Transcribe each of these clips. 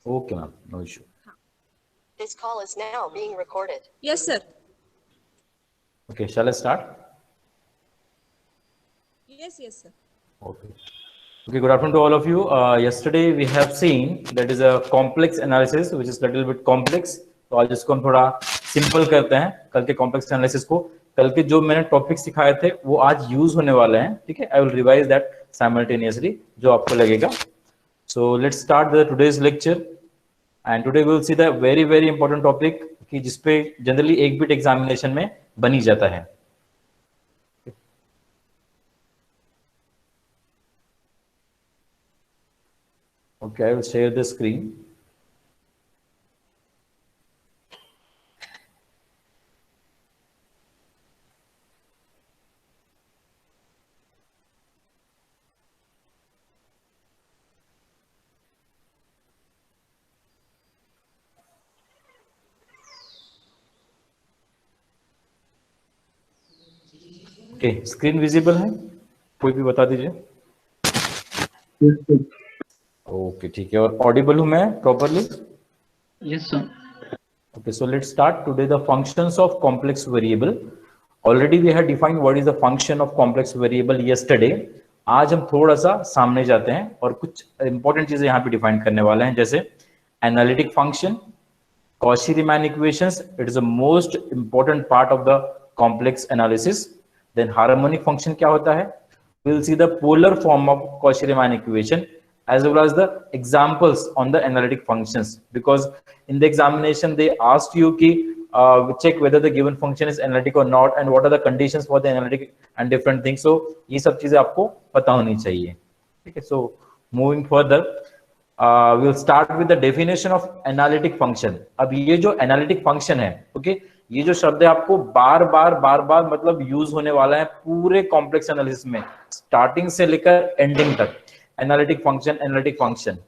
Okay, ma'am. No issue. This call is now being recorded. Yes, sir. Okay, shall I start? Yes, sir. Okay. Okay, good afternoon to all of you. Yesterday we have seen that is a complex analysis, which is little bit complex. तो आज इसको हम थोड़ा simple करते हैं. कल के complex analysis को, कल के जो मैंने टॉपिक सिखाए थे वो आज यूज होने वाले हैं. ठीक है, I will revise that simultaneously जो आपको लगेगा. So let's start the today's lecture. And today we will see the very important topic कि जिसपे जनरली एक बिट एग्जामिनेशन में बनी जाता है. Okay, I will share the screen. Okay, screen visible है? कोई भी बता दीजिए. ओके, ठीक है. और ऑडिबल हूं मैं properly? Yes, sir. Okay, so let's start today the functions of complex variable. Already we had defined what is the function of complex variable yesterday. आज हम थोड़ा सा सामने जाते हैं और कुछ इंपॉर्टेंट चीजें यहाँ पे डिफाइन करने वाले हैं, जैसे analytic function, Cauchy-Riemann equations. It is the most important part of the complex analysis. Then harmonic function क्या होता है? We will see the polar form of Cauchy-Riemann equation as well as the examples on the analytic functions, because in the examination they asked you ki check whether the given function is analytic or not and what are the conditions for the analytic and different things. So ये सब चीजें आपको पता होनी चाहिए. ठीक है. So moving further, we will start with the definition of analytic function. अब ये जो analytic function है, okay, ये जो शब्द है आपको बार बार मतलब यूज होने वाला है पूरे कॉम्प्लेक्स एनालिसिस में, स्टार्टिंग से लेकर एंडिंग तक. Analytic function.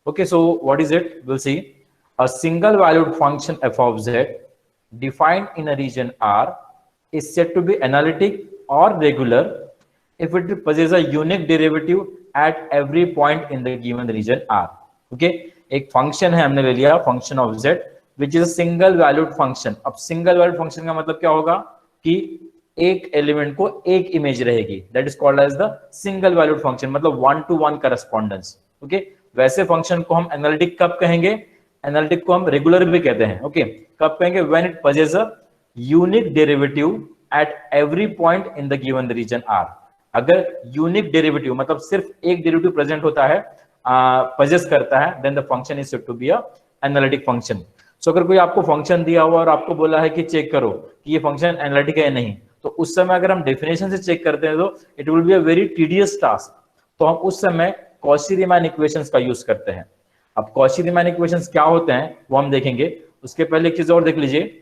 Okay, so what is it? We'll see. A single valued function f of z defined in a region R is said to be analytic or regular if it possesses a unique derivative at every point in the given region R. Okay, एक function है हमने ले लिया function of z which is a single valued function. अब single valued function का मतलब क्या होगा कि एक एलिमेंट को एक इमेज रहेगी, that is called as the single valued function, मतलब 1-to-1 करस्पॉन्डेंस. ओके, वैसे फंक्शन को हम एनालिटिक कब कहेंगे? एनालिटिक को हम रेगुलर भी कहते हैं. ओके, कब कहेंगे? When it possesses a unique derivative at every point in the given region R. अगर यूनिक डेरिवेटिव मतलब सिर्फ एक डेरिवेटिव प्रेजेंट होता है, पोजेस करता है, then the function is said to be a analytic function. So अगर कोई आपको फंक्शन दिया हुआ और आपको बोला है कि चेक करो कि ये फंक्शन एनालिटिक है या नहीं, तो उस समय अगर हम डेफिनेशन से चेक करते हैं तो it will be a very tedious task. तो हम उस समय कॉची-रीमान इक्वेशंस का यूज करते हैं. अब कॉची-रीमान इक्वेशंस क्या होते हैं वो हम देखेंगे. उसके पहले एक चीज और देख लीजिए.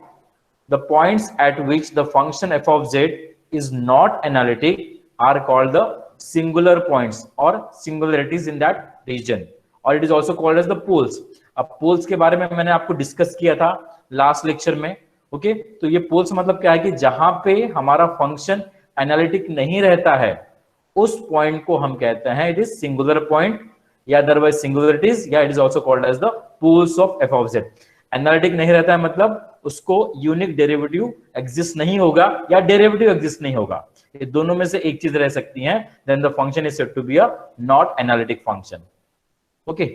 The points at which the function f of z is not analytic are called the singular points or singularities in that region, or it is also called as the poles. अब पोल्स के बारे में मैंने आपको discuss किया था last lecture में. Okay, तो ये पोल्स मतलब क्या है कि जहां पे हमारा फंक्शन एनालिटिक नहीं रहता है उस पॉइंट को हम कहते हैं इट इज सिंगुलर पॉइंट या अदरवाइज सिंगुलरिटीज, या it is also called as the poles of f of z. Analytic नहीं रहता है मतलब उसको यूनिक डेरिवेटिव एग्जिस्ट नहीं होगा या डेरिवेटिव एग्जिस्ट नहीं होगा, ये दोनों में से एक चीज रह सकती है, then the function is said to be a not analytic function. Okay,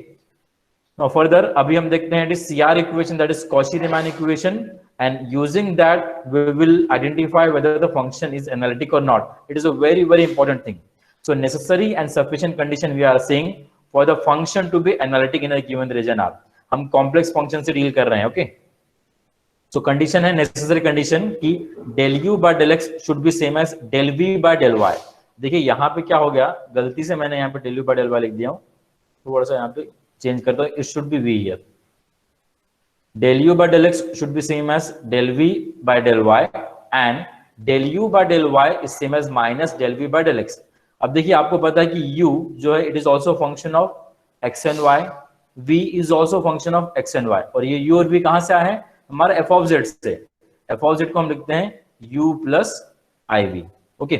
now further अभी हम देखते हैं it is CR equation, that is Cauchy Riemann equation, and using that we will identify whether the function is analytic or not. It is a very important thing. So necessary and sufficient condition we are saying for the function to be analytic in a given region R. हम complex function से deal कर रहे हैं. okay, so condition है necessary condition कि del u by del x should be same as del v by del y. देखिए यहाँ पे क्या हो गया, गलती से मैंने यहाँ पे del u by del y लिख दिया हूँ, थोड़ा सा यहाँ पे चेंज करता हूँ, it should be v here. Del u by del x should be same as del v by del y and del u by del y is same as minus del v by del x. अब देखिए आपको पता है कि u जो है it is also function of x and y, v is also function of x and y, और ये u और v कहाँ से आए हैं? हमारे f of z से. f of z को हम लिखते हैं u plus iv. Okay,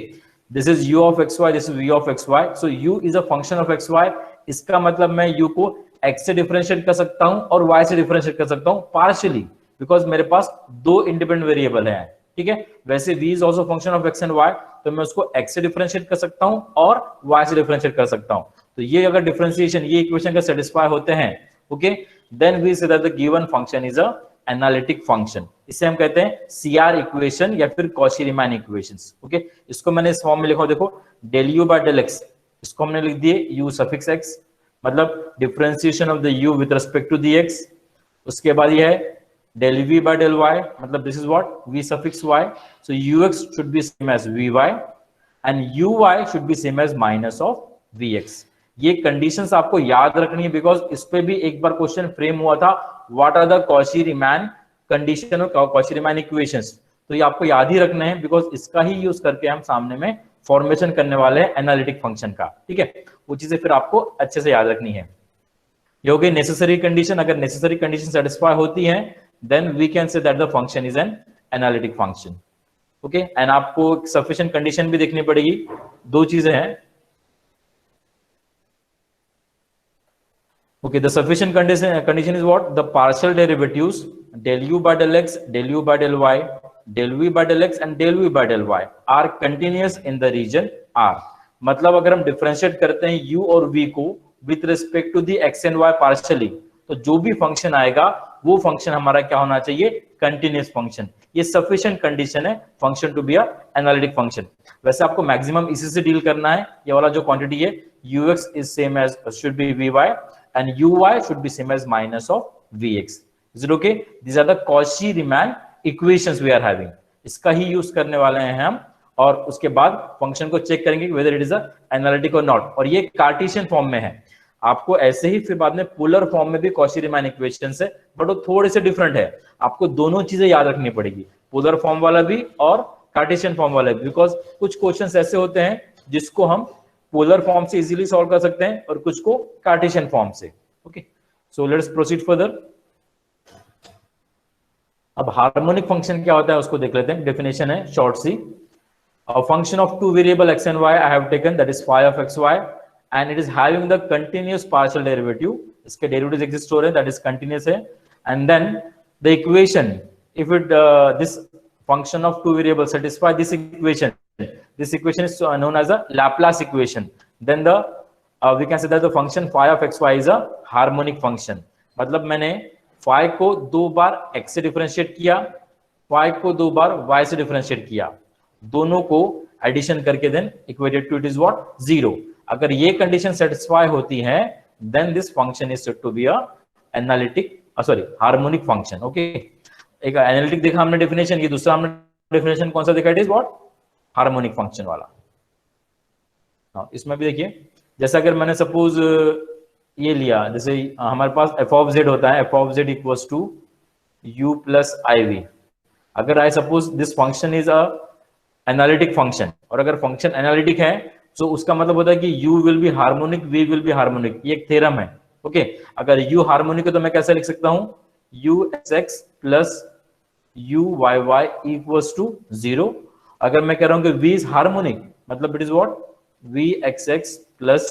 this is u of xy, this is v of xy. So u is a function of xy. इसका मतलब मैं u को x से डिफरेंशिएट कर सकता हूं और y से डिफरेंशिएट कर सकता हूं पार्शियली, बिकॉज मेरे पास दो इंडिपेंडेंट वेरिएबल हैं, ठीक है। वैसे v is also function of x and y, तो मैं उसको x से डिफरेंशिएट कर सकता हूं और y से डिफरेंशिएट कर सकता हूं। तो ये अगर डिफरेंशिएशन ये इक्वेशन का सेटिस्फाई होते हैं, okay, then we say that the given function is a analytic function. इसे हम कहते हैं सीआर इक्वेशन या फिर कॉची-रीमान इक्वेशंस, ओके। इसको मैंने इस फॉर्म में लिखा, देखो del u by del x, इसको हमने लिख दिए यू सफिक्स एक्स, मतलब differentiation of the u with respect to the x. उसके बाद ये है del v by del y, मतलब this is what v suffix y, so ux should be same as vy and uy should be same as minus of vx। ये conditions आपको याद रखनी है, बिकॉज इस पे भी एक बार क्वेश्चन फ्रेम हुआ था, what are the Cauchy Riemann condition और कॉची-रीमान इक्वेशंस। तो ये आपको याद ही रखना है, बिकॉज इसका ही यूज करके हम सामने में फॉर्मेशन करने वाले हैं एनालिटिक फंक्शन का, ठीक है। वो चीजें फिर आपको अच्छे से याद रखनी है। ये हो गई नेसेसरी कंडीशन। अगर नेसेसरी कंडीशन सेटिस्फाई होती है, then we can say that the function is an analytic function, okay। and आपको sufficient condition भी देखनी पड़ेगी। दो चीजें हैं, okay, the sufficient condition is what, the partial derivatives del u by del x, del u by del y, del v by del x and del v by del y are continuous in the region R। मतलब अगर हम differentiate करते हैं u और v को with respect to the x and y partially, तो जो भी फंक्शन आएगा वो फंक्शन हमारा क्या होना चाहिए, कंटिन्यूअस फंक्शन। ये सफिशिएंट कंडीशन है function to be a analytic function. वैसे आपको मैक्सिमम इसी से डील करना है। ये वाला जो क्वांटिटी है ux is same as should be vy and uy should be same as minus of vx। is it okay? These are the Cauchy-Riemann equations we are having। इसका ही यूज करने वाले हैं हम, और उसके बाद फंक्शन को चेक करेंगे whether it is a analytic or not। और ये कार्टेशियन फॉर्म में है। आपको ऐसे ही फिर बाद में पोलर फॉर्म में भी कॉची-रीमान इक्वेशंस है, बट वो थोड़े से डिफरेंट है। आपको दोनों चीजें याद रखनी पड़ेगी, पोलर फॉर्म वाला भी और कार्टेशियन फॉर्म वाला भी, बिकॉज कुछ क्वेश्चंस ऐसे होते हैं जिसको हम पोलर फॉर्म से इजीली सॉल्व कर सकते हैं और कुछ को कार्टेशियन फॉर्म से, okay. So let's proceed further. अब हार्मोनिक फंक्शन क्या होता है उसको देख लेते हैं। डेफिनेशन है शॉर्ट सी, a function of two variable x and y I have taken, that is phi of xy, and it is having the continuous partial derivative। इसके derivatives exist हो रहे हैं, that is continuous है। and then the equation, if it this function of two variables satisfy this equation is known as a Laplace equation, then the we can say that the function phi of xy is a harmonic function। मतलब मैंने phi को दो बार x से differentiate किया, phi को दो बार y से differentiate किया, दोनों को एडिशन करके then equated to it is what, 0। अगर ये कंडीशन सेटिस्फाई होती है, then this function is said to be a analytic harmonic function, okay. एक एनालिटिक देखा हमने डेफिनेशन, ये दूसरा हमने डेफिनेशन कौन सा देखा, it is what, harmonic function वाला। हाँ, इसमें भी देखिए, जैसे अगर मैंने सपोज ये लिया, जैसे हमारे पास f ऑफ z होता है, f of z equals to u plus iv। अगर I suppose this function is a analytic function, और अगर फंक्शन एनालिटिक है तो उसका मतलब होता है कि u will B harmonic, v will B harmonic. ये एक थ्योरम है, ओके। अगर u हार्मोनिक है तो मैं कैसे लिख सकता हूं, u(x) plus u(y)y equals to 0। अगर मैं कह रहा हूं कि v इज हार्मोनिक, मतलब it is what, v(x)x plus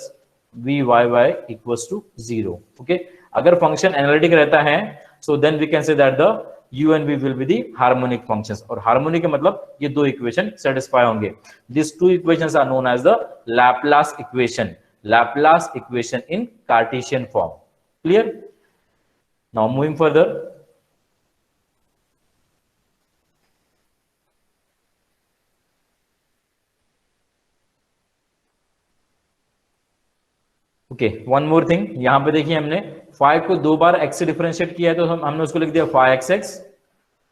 v(y)y equals to 0, okay. अगर फंक्शन एनालिटिक रहता है, so then we can say that the u and v will be the harmonic functions। और हार्मोनिक का मतलब ये दो इक्वेशन सेटिस्फाई होंगे। These two equations are known as the Laplace equation, Laplace equation in Cartesian form। Clear? Now moving further, okay, one more thing. यहां पे देखिए हमने phi को दो बार x से डिफरेंशिएट किया है, तो हमने उसको लिख दिया phi xx।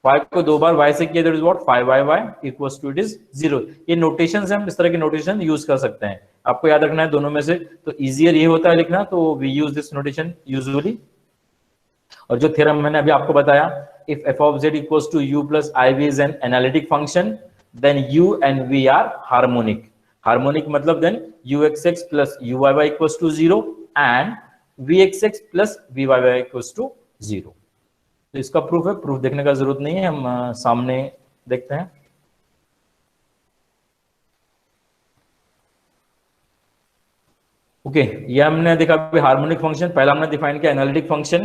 phi को दो बार y से किया, that is what, phi yy equals to it is 0। ये नोटेशंस हम इस तरह के नोटेशन यूज कर सकते हैं, आपको याद रखना है दोनों में से। तो इजियर ये होता है लिखना, तो we use this notation usually. और जो थ्योरम मैंने अभी आपको बताया, if f of z equals to u plus iv is an analytic function, then u and v are harmonic. Harmonic मतलब then u(x)x plus u(y)y equals to 0 and v(x)x plus v(y)y equals to 0। तो इसका proof है, proof देखने का जरूरत नहीं है, हम सामने देखते हैं। ओके ये हमने देखा अभी हार्मोनिक फंक्शन, पहला हमने डिफाइन किया एनालिटिक फंक्शन।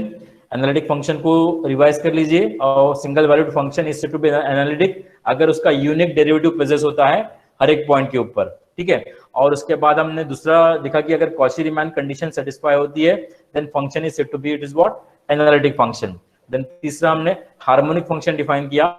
एनालिटिक फंक्शन को रिवाइज कर लीजिए, और single valued function is said to be analytic अगर उसका यूनिक डेरिवेटिव प्रेजेंस होता है हर एक पॉइंट के ऊपर, ठीक है। और उसके बाद हमने दूसरा देखा कि अगर कॉची रीमान कंडीशन सेटिस्फाई होती है then function is said to be it is what analytic function. Then तीसरा हमने हार्मोनिक फंक्शन डिफाइन किया,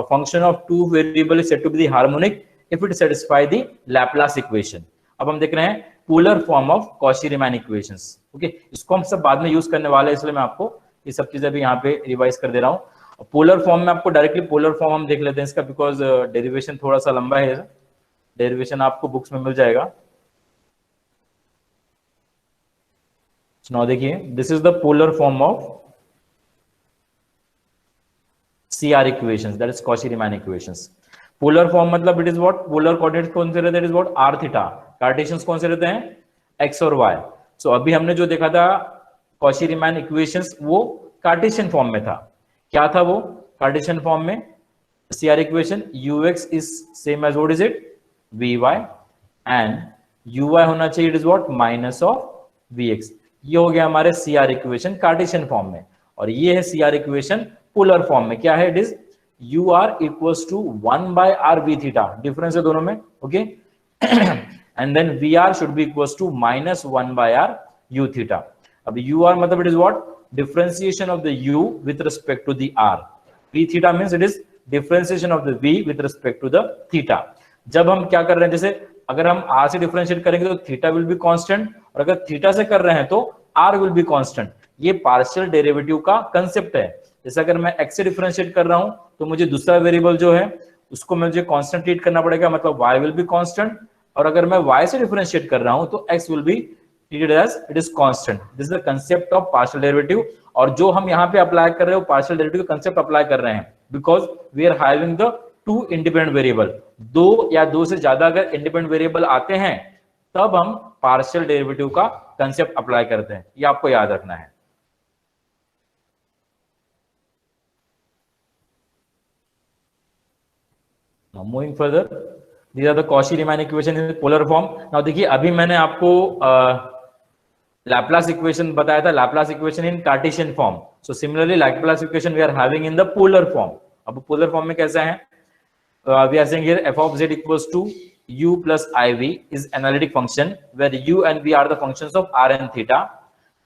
a function of two variable is said to be the harmonic if it satisfy the Laplace equation। अब हम देख रहे हैं polar form of Cauchy-Riemann equations. Okay इसको हम सब बाद में यूज करने वाले हैं, इसलिए मैं आपको ये सब चीजें भी यहाँ पे रिवाइज कर दे रहा हूँ। पोलर फॉर्म में आपको डायरेक्टली पोलर फॉर्म हम देख लेते हैं इसका, बिकॉज डेरिवेशन थोड़ा सा लंबा है, डेरिवेशन आपको बुक्स में मिल जाएगा। नाउ देखिए this is the polar form of CR equations, that is Cauchy-Riemann equations। Polar form मतलब it is what, polar coordinates कौन से रहते हैं, it is what r theta, Cartesians कौन से रहते हैं x और y। सो अभी हमने जो देखा था Cauchy-Riemann इक्वेशंस वो कार्टेशियन फॉर्म में था। क्या था वो कार्टेशियन फॉर्म में? CR equation ux is same as what is it vy and uy होना चाहिए it is what minus of vx। ये हो गया हमारे CR इक्वेशन कार्टेशियन फॉर्म में, और ये है CR इक्वेशन पोलर फॉर्म में। क्या है? It is ur equals to 1 by r v theta, difference है दोनों में, okay. And then vr should be equals to minus 1 by r u theta. अब ur मतलब it is what differentiation of the u with respect to the r, v theta means it is differentiation of the v with respect to the theta. जब हम क्या कर रहे हैं, जैसे अगर हम r से डिफरेंशिएट करेंगे तो थीटा विल बी कांस्टेंट, और अगर थीटा से कर रहे हैं तो r विल बी कांस्टेंट। ये पार्शियल डेरिवेटिव का कांसेप्ट है। जैसे अगर मैं x से डिफरेंशिएट कर रहा हूं तो मुझे दूसरा वेरिएबल जो है उसको मुझे कांस्टेंट ट्रीट करना पड़ेगा, मतलब y विल बी कांस्टेंट, और अगर मैं y से डिफरेंशिएट कर रहा हूं तो x will be treated as it is constant. This is the concept of partial derivative, और जो हम यहां पे अप्लाई कर रहे हो पार्शियल डेरिवेटिव का कांसेप्ट अप्लाई कर रहे हैं because we are having the two independent variable. दो या दो से ज्यादा अगर इंडिपेंडेंट वेरिएबल आते हैं तब हम पार्शियल डेरिवेटिव का कांसेप्ट अप्लाई करते हैं, ये आपको याद रखना है। Now moving further, these are the Cauchy-Riemann equation in polar form। Now देखिए अभी मैंने आपको Laplace equation बताया था, Laplace equation in Cartesian form। So similarly Laplace equation we are having in the polar form। अब polar form में कैसा है? We are saying here f of z equals to u plus iv is analytic function where u and v are the functions of r and theta,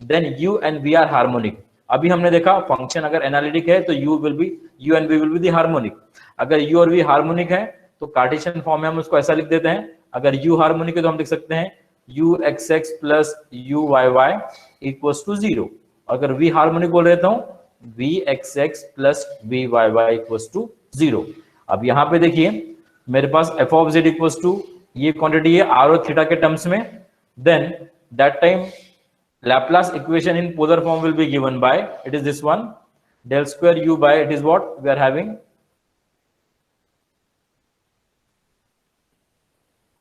then u and v are harmonic। अभी हमने देखा function अगर analytic है तो u and v will be the harmonic। अगर u और v harmonic है तो कार्टेशियन फॉर्म में हम उसको ऐसा लिख देते हैं, अगर u हार्मोनिक है तो हम लिख सकते हैं uxx plus uyy equals to 0, अगर v हार्मोनिक बोल रहे तो vxx plus vyy equals to 0। अब यहाँ पे देखिए मेरे पास f of z equals to ये क्वांटिटी है r और थीटा के टर्म्स में, then that time Laplace equation in polar form will be given by, it is this one, del square u by, it is what we are having,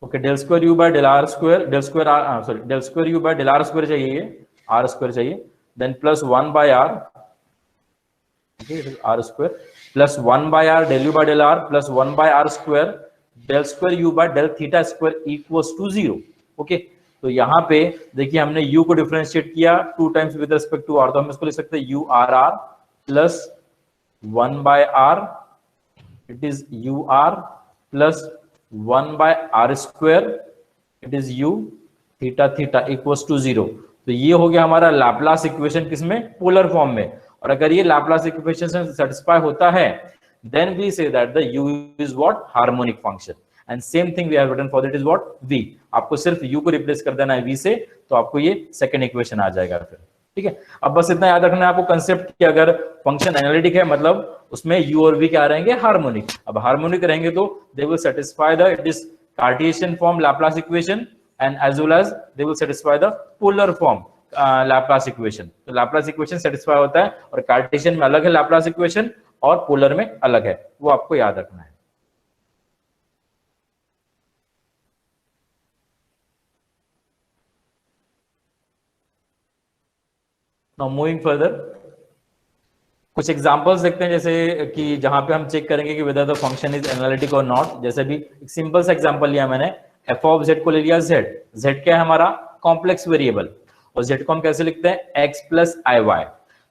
okay, del square u by del r square, del square r, sorry, del square u by del r square चाहिए, r square चाहिए, then plus 1 by r, okay, it is r square, plus 1 by r del u by del r plus 1 by r square del square u by del theta square equals to 0, okay। तो यहाँ पे देखिए हमने u को differentiate किया 2 times with respect to r, तो हम इसको लिख सकते हैं u r r plus 1 by r, it is u r plus 1 by r square, it is u theta theta equals to 0। तो ये हो गया हमारा लैपलास इक्वेशन किसमें? पोलर फॉर्म में। और अगर ये लैपलास इक्वेशन से सेटिस्फाई होता है then we say that the u is what harmonic function, and same thing we have written for that is what v। आपको सिर्फ u को रिप्लेस कर देना है v से, तो आपको ये सेकंड इक्वेशन आ जाएगा फिर, ठीक है। अब बस इतना याद रखना है आपको कंसेप्ट कि अगर फंक्शन एनालिटिक है मतलब उसमें u और v क्या रहेंगे? हार्मोनिक। अब हार्मोनिक रहेंगे तो they will satisfy the it is Cartesian form Laplace equation and as well as they will satisfy the polar form Laplace equation. तो लैपलास इक्वेशन सेटिस्फाई होता है, और कार्टेशियन में अलग है लैपलास इक्वेशन और पोलर में अलग है, वो आपको याद रखना है। Now moving further, कुछ एग्जांपल्स देखते हैं, जैसे कि जहां पे हम चेक करेंगे कि weather the function is analytic और नॉट। जैसे भी एक सिंपल सा एग्जांपल लिया मैंने, f ऑफ z को ले लिया z क्या है हमारा? कॉम्प्लेक्स वेरिएबल, और z को हम कैसे लिखते हैं x प्लस आई वाई।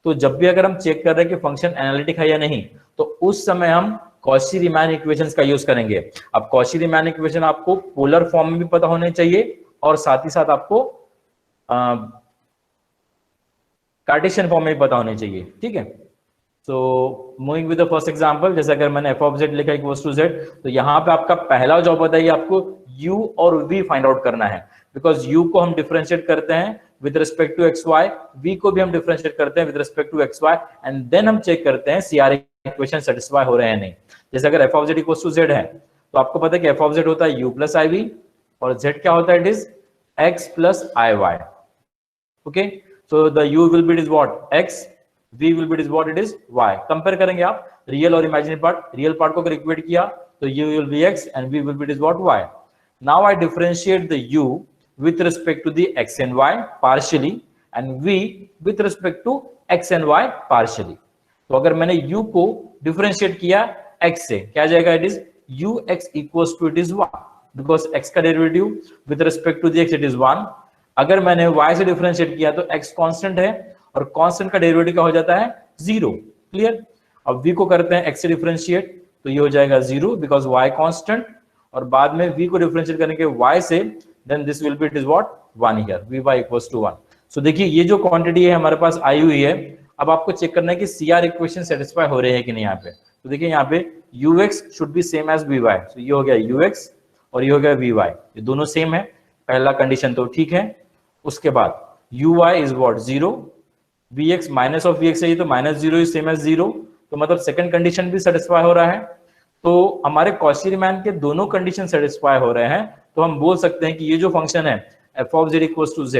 तो जब भी अगर हम चेक कर रहे हैं कि फंक्शन एनालिटिक है या नहीं, तो उस समय हम कॉची रीमान इक्वेशंस का यूज करेंगे। अब कॉची रीमान इक्वेशन आपको पोलर फॉर्म में भी पता होने चाहिए और साथ ही साथ आपको कार्टेशियन फॉर्म में भी पता होने चाहिए, ठीक है। So moving with the first example, जैसे अगर मैंने f ऑफ z लिखा इक्वल्स टू z, तो यहाँ पे आपका पहला जॉब बताइए, आपको u और v फाइंड आउट करना है, बिकॉज u को हम डिफरेंशिएट करते हैं with respect to x y, v को भी हम डिफरेंशिएट करते हैं with respect to x y, and then हम चेक करते हैं CR इक्वेशन सेटिस्फाई हो रहे हैं नहीं। जैसे अगर f of z equals to z है, तो आपको पता है कि f ऑफ z होता है u प्लस आई वी, और z क्या होता है, it is x plus i y. Okay, so the u will be it is what x, v will be it is what it is y। Compare करेंगे आप real और imaginary part, real part को अगर equate किया तो u will be x and v will be it is what y। now I differentiate the u with respect to the x and y partially and v with respect to x and y partially। तो अगर मैंने u को differentiate किया x से, क्या जाएगा, it is ux equals to it is y, because x का derivative with respect to the x it is 1। अगर मैंने y से डिफरेंशिएट किया तो x कांस्टेंट है और कांस्टेंट का डेरिवेटिव क्या हो जाता है, 0। क्लियर। अब v को करते हैं x से डिफरेंशिएट, तो ये हो जाएगा 0 बिकॉज y कांस्टेंट, और बाद में v को डिफरेंशिएट करने के y से, then this will be it is what 1 here, vy equals to 1। सो देखिए ये जो क्वांटिटी है हमारे पास आई हुई है, अब आपको चेक करना है कि CR इक्वेशन सेटिस्फाई हो रहे हैं कि नहीं। यहाँ पे तो देखिए यहाँ पे ux should be same as vy, सो ये हो गया ux और ये हो गया vy, ये दोनों सेम है, पहला कंडीशन तो ठीक है। उसके बाद uy is what 0, vx minus of vx है तो माइनस 0 इज सेम एज 0, तो मतलब सेकंड कंडीशन भी सेटिस्फाई हो रहा है। तो हमारे कॉची रीमान के दोनों कंडीशन सेटिस्फाई हो रहे हैं, तो हम बोल सकते हैं कि ये जो फंक्शन है f of z equals to z,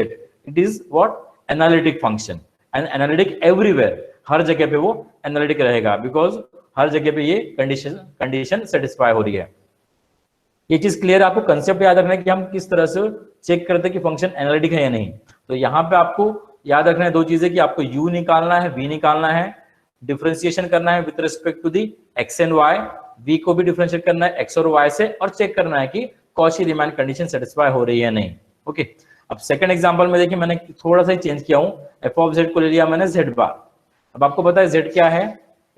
it is what analytic function, and analytic everywhere, हर जगह पे वो एनालिटिक रहेगा, बिकॉज हर जगह पे ये कंडीशन सेटिस्फाई हो रही है। ये चीज क्लियर, आपको कंसेप्ट याद रखना है कि हम किस तरह से चेक करते हैं कि फंक्शन एनालिटिक है या नहीं। तो यहाँ पे आपको याद रखना है दो चीजें, कि आपको u निकालना है, v निकालना है, डिफरेंशिएशन करना है with respect to the x and y, v को भी डिफरेंशिएट करना है x और y से, और चेक करना है कि कॉची रीमान कंडीशन सेटिस्फाई हो रही है नहीं। ओके, अब सेकंड एग्जांपल में देखिए मैंने थोड़ा सा ही चेंज किया हूं, f ऑफ z को ले लिया मैंने z बार। अब आपको पता है z क्या है,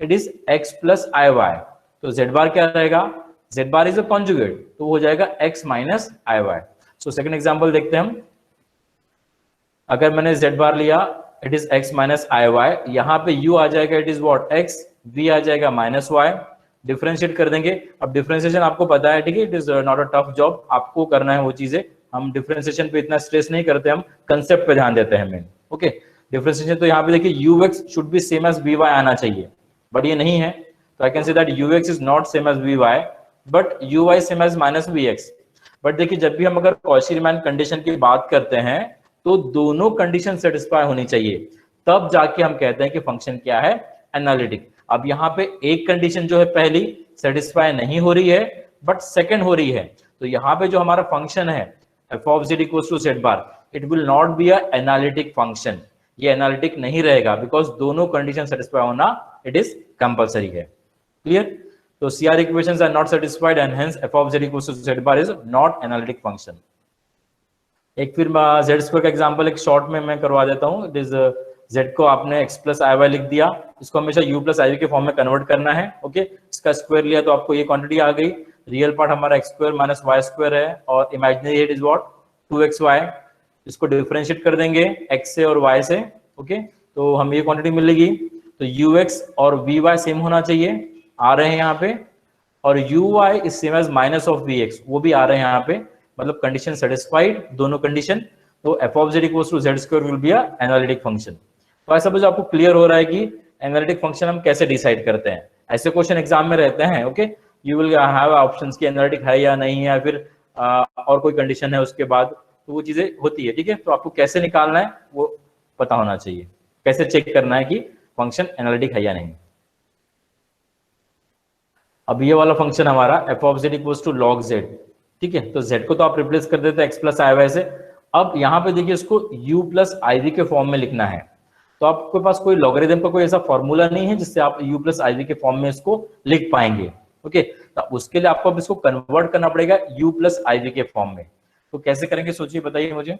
it is x plus i y, तो z बार क्या रहेगा, z bar is a conjugate, तो हो जाएगा x minus i y. So second example देखते हैं हम, अगर मैंने z बार लिया it is x minus i y, यहाँ पे u आ जाएगा it is what x, v आ जाएगा माइनस y, डिफरेंशिएट कर देंगे। अब डिफरेंशिएशन आपको पता है, ठीक है, it is not a tough job, आपको करना है वो चीजें, हम डिफरेंशिएशन पे इतना स्ट्रेस नहीं करते, हम कंसेप्ट पे ध्यान देते हैं मेन। ओके, डिफरेंशिएशन तो यहाँ पे देखिए ux should be same as vy आना चाहिए, बट ये नहीं है, तो I can say that ux is not same as vy but uy same as minus vx। But देखिए जब भी हम अगर कॉची रीमान कंडीशन की बात करते हैं तो दोनों कंडीशन सेटिस्फाई होनी चाहिए, तब जाके हम कहते हैं कि फंक्शन क्या है, एनालिटिक। अब यहाँ पे एक कंडीशन जो है पहली सेटिस्फाई नहीं हो रही है बट सेकंड हो रही है, तो यहाँ पे जो हमारा फंक्शन है f of z equals to z bar, it will not be a analytic function, ये एनालिटिक नहीं रहेगा, बिकॉज दोनों कंडीशन सेटिस्फाई होना इट इज कंपलसरी है। क्लियर। तो CR equations are not satisfied and hence f of z equals to z bar is not analytic function. एक फिर z square का एग्जांपल एक शॉर्ट में मैं करवा देता हूं, इट इज z को आपने x प्लस आई वाई लिख दिया, इसको हमेशा u प्लस आई वी के फॉर्म में कन्वर्ट करना है। ओके, इसका स्क्वायर लिया तो आपको ये क्वांटिटी आ गई, रियल पार्ट हमारा x square minus y square है और imaginary it is what 2xy, इसको डिफरेंशिएट कर देंगे x से और y से। ओके, तो हमें ये क्वांटिटी मिलेगी, तो ux और vy सेम होना चाहिए, आ रहे हैं यहाँ पे, और uy is same as minus of vx, वो भी आ रहे हैं यहाँ पे, मतलब कंडीशन सेटिस्फाइड दोनों कंडीशन, तो f of z equals to z square will be a analytic function. तो ऐसा मुझे आपको क्लियर हो रहा है कि एनालिटिक फंक्शन हम कैसे डिसाइड करते हैं, ऐसे क्वेश्चन एग्जाम में रहते हैं। Okay, you will have options कि एनालिटिक है या नहीं है, फिर और कोई कंडीशन है उसके बाद, तो वो चीजें होती है। ठीक है, तो आपको कैसे निकालना है वो पता होना चाहिए, कैसे चेक करना है कि फंक्शन एनालिटिक है या नहीं। अब ये वाला फंक्शन हमारा f of z equals to log z, ठीक है, तो z को तो आप रिप्लेस कर देते हैं x प्लस आई वाई से। अब यहाँ पे देखिए इसको u प्लस आई वी के फॉर्म में लिखना है, तो आपके पास कोई लॉगरिथम का कोई ऐसा फॉर्मूला नहीं है जिससे आप u प्लस आई वी के फॉर्म में इसको लिख पाएंगे। ओके, तो उसके लिए आपको अब इसको कन्वर्ट करना पड़ेगा u प्लस आई वी के फॉर्म में, तो कैसे करेंगे सोचिए, बताइए मुझे।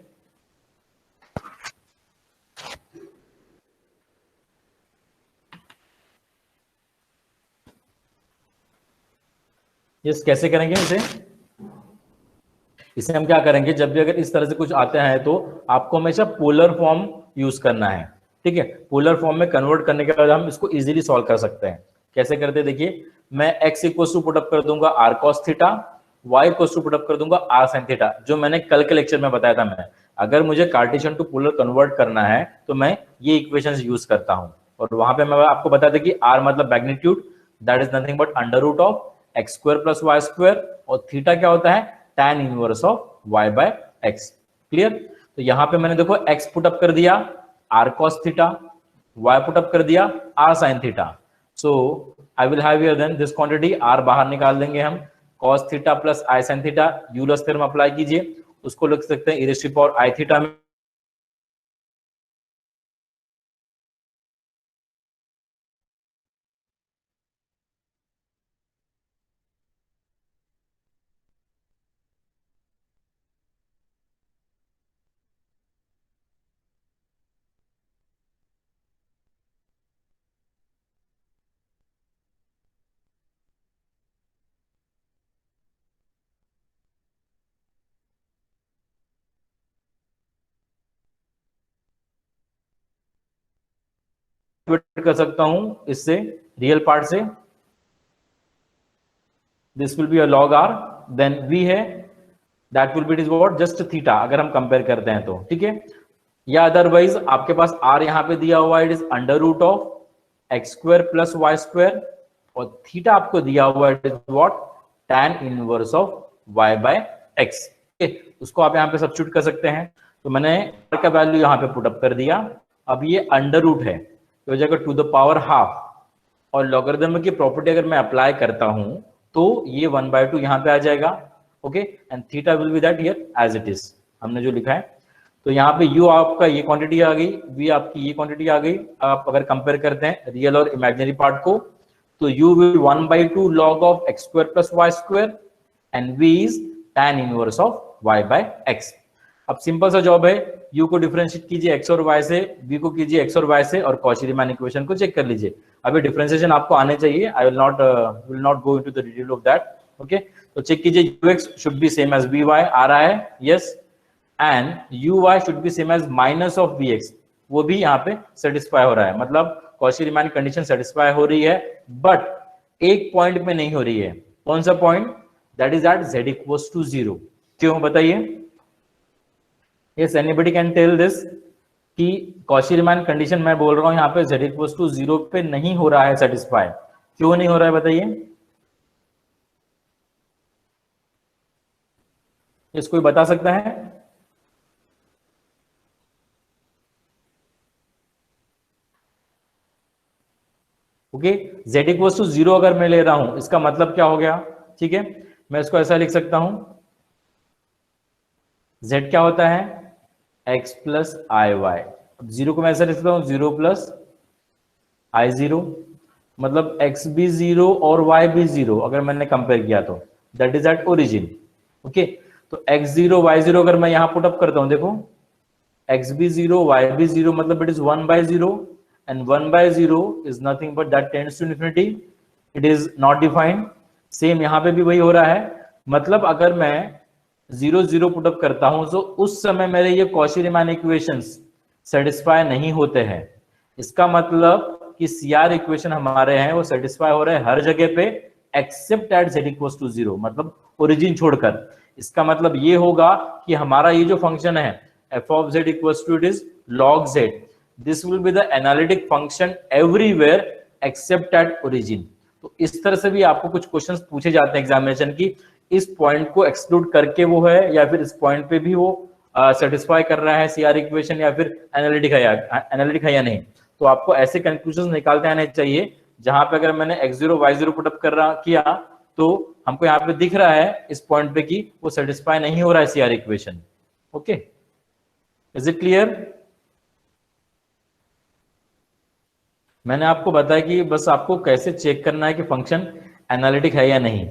यस, कैसे करेंगे इसे? इसे हम क्या करेंगे, जब भी अगर इस तरह से कुछ आते हैं तो आपको हमेशा पोलर फॉर्म यूज करना है, ठीक है। पोलर फॉर्म में कन्वर्ट करने के बाद हम इसको इजीली सॉल्व कर सकते हैं। कैसे करते हैं देखिए, मैं x equal to put up कर दूंगा r cos theta, y equal to put up कर दूंगा r sin थीटा, जो मैंने कल के लेक्चर में बताया था। मैं अगर मुझे कार्टेशियन टू पोलर कन्वर्ट करना है तो मैं ये इक्वेशंस यूज करता हूं, और वहां पे मैं आपको बताया था कि r मतलब magnitude, that is nothing but under root of x square plus y square, और थीटा क्या होता है, tan inverse of y by x। Clear? तो यहाँ पे मैंने देखो x पुट अप कर दिया r cos theta, y put up कर दिया r sin theta. So I will have here then this quantity, r बाहर निकाल देंगे हम, cos theta plus i sin theta, Euler's theorem apply कीजिए, उसको लिख सकते हैं e raised to power i theta में। कर सकता हूं इससे, रियल पार्ट से, this will be a log r, then v है, that will be it is what, just theta, अगर हम कंपेयर करते हैं तो, ठीक है। या अदरवाइज आपके पास r यहां पे दिया हुआ है, it is under root of x square plus y square, और थीटा आपको दिया हुआ है, it is what, tan inverse of y by x। उसको आप यहां पे सब्स्टिट्यूट कर सकते हैं। तो मैंने r का वैल्यू यहां पे पुट अप कर दिया। अब ये अंडर रूट है तो हो जाएगा टू द पावर हाफ, और लॉगरिथम की प्रॉपर्टी अगर मैं अप्लाई करता हूं तो ये 1/2 यहां पे आ जाएगा, okay, and theta will be that here as it is, हमने जो लिखा है। तो यहाँ पे u आपका ये क्वांटिटी आ गई, v आपकी ये क्वांटिटी आ गई। आप अगर कंपेयर करते हैं रियल और इमेजिनरी पार्ट को, तो u will 1/2 log of x square plus y square, and v is tan inverse of y by x। अब सिंपल सा जॉब है, u को डिफरेंशिएट कीजिए x और y से, v को कीजिए x और y से, और कॉची-रीमान इक्वेशन को चेक कर लीजिए। अभी डिफरेंशिएशन आपको आने चाहिए, I will not go into the detail of that, okay. तो चेक कीजिए, ux should be same as vy, आ रहा है, yes, and uy should be same as minus of vx, वो भी यहाँ पे सेटिस्फाई हो रहा है, मतलब कॉची-रीमान कंडीशन सेटिस्फाई हो रही है, बट एक पॉइंट में नहीं हो रही है। कौन सा point? That is at z equals to 0। क्यों, बताइए? Yes, anybody can tell this कि कॉची-रीमान कंडीशन मैं बोल रहा हूं यहाँ पे z इक्वल्स टू 0 पे नहीं हो रहा है सेटिस्फाई। क्यों नहीं हो रहा है बताइए? इस कोई बता सकता है? ओके, z इक्वल्स टू 0 अगर मैं ले रहा हूं, इसका मतलब क्या हो गया? ठीक है, मैं इसको ऐसा लिख सकता हूं, z क्या होता है, x plus i Y. Zero को मैं ऐसा लिख सकता हूँ, 0 प्लस i0, मतलब x भी 0 और y भी 0 अगर मैंने कंपेयर किया तो, that is at origin, okay. तो x0 y0 अगर मैं यहाँ पुट अप करता हूँ, देखो x भी 0 y भी 0, मतलब it is 1/0, and 1/0 is nothing but that tends to infinity, it is not defined. Same यहाँ पे भी वही हो रहा है, मतलब अगर मैं 0 0 पुट अप करता हूं तो उस समय मेरे ये कॉची-रीमान इक्वेशंस सेटिस्फाई नहीं होते हैं। इसका मतलब कि CR इक्वेशन हमारे हैं वो सेटिस्फाई हो रहे हैं हर जगह पे except at z equals to 0, मतलब ओरिजिन छोड़कर। इसका मतलब ये होगा कि हमारा ये जो फंक्शन है f of z equals to it is log z, this will be the analytic function everywhere except at origin. तो इस तरह से भी आपको कुछ क्वेश्चंस पूछे जाते हैं एग्जामिनेशन की, इस पॉइंट को एक्सक्लूड करके वो है, या फिर इस पॉइंट पे भी वो सेटिस्फाई कर रहा है CR इक्वेशन, या फिर एनालिटिक है या नहीं। तो आपको ऐसे कंक्लूजन निकालते आने चाहिए जहां पे अगर मैंने x0 y0 पुट अप किया तो हमको यहाँ पे दिख रहा है इस पॉइंट पे कि वो सेटिस्फाई नहीं हो रहा है CR equation, okay. Is it clear? मैंने आपको बताया कि बस आपको कैसे चेक करना है कि फंक्शन एनालिटिक है या नहीं,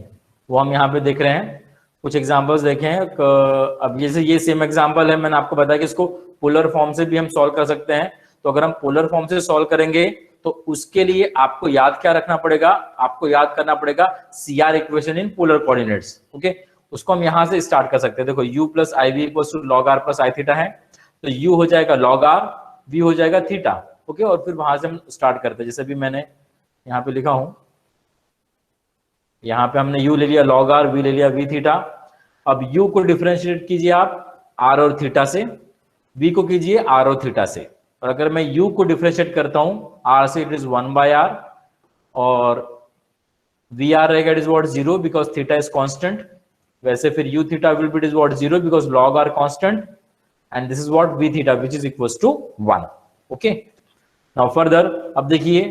वो हम यहाँ पे देख रहे हैं। कुछ एग्जांपल्स देखें, अब जैसे ये सेम एग्जांपल है, मैंने आपको बताया कि इसको पोलर फॉर्म से भी हम सॉल्व कर सकते हैं। तो अगर हम पोलर फॉर्म से सॉल्व करेंगे तो उसके लिए आपको याद क्या रखना पड़ेगा, आपको याद करना पड़ेगा CR equation in polar coordinates. Okay, उसको हम यहां से स्टार्ट कर सकते हैं। देखो u plus i v equal to log r plus i theta है, तो u हो जाएगा लॉग आर, v हो जाएगा थीटा। ओके, और फिर वहां से हम स्टार्ट करते हैं, जैसे भी मैंने यहाँ पे लिखा हूं, यहाँ पे हमने u ले लिया लॉग आर, v ले लिया v थीटा। अब u को डिफरेंशिएट कीजिए आप r और थीटा से, v को कीजिए r और थीटा से। और अगर मैं u को डिफरेंशिएट करता हूं r से, इट इज 1/r, और vr रहेगा it is what 0 because theta is constant. वैसे फिर u theta will be it is what 0 because log r constant, and this is what v theta which is equals to 1। Okay, now further अब देखिए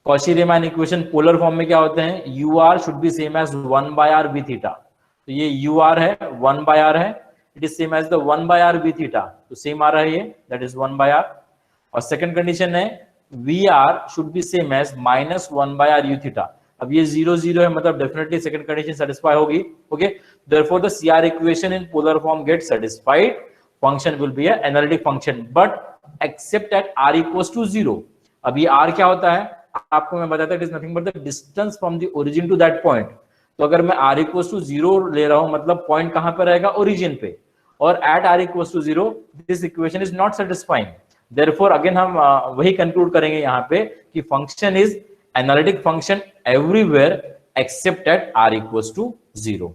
Cauchy-Riemann equation polar form में क्या होते हैं, ur should be same as 1/r v theta. तो ये ur है 1/r है, it is same as the 1/r v theta, तो सेम आ रहा है ये, दैट इज 1/r। और सेकंड कंडीशन है vr should be same as -1/r u theta. अब ये 0 0 है, मतलब डेफिनेटली सेकंड कंडीशन सेटिस्फाई होगी। Okay, therefore the CR equation in polar form get satisfied, function will B N analytic function but except at r equals to 0। अब ये r क्या होता है आपको मैं बताता, it is nothing but the distance from the origin to that point. तो अगर मैं r इक्वल्स टू 0 ले रहा हूं, मतलब पॉइंट कहां पर रहेगा, ओरिजिन पे, और at r equals to 0 this equation is not satisfying. Therefore again हम वही कंक्लूड करेंगे यहाँ पे कि function is analytic function everywhere except at r equals to 0।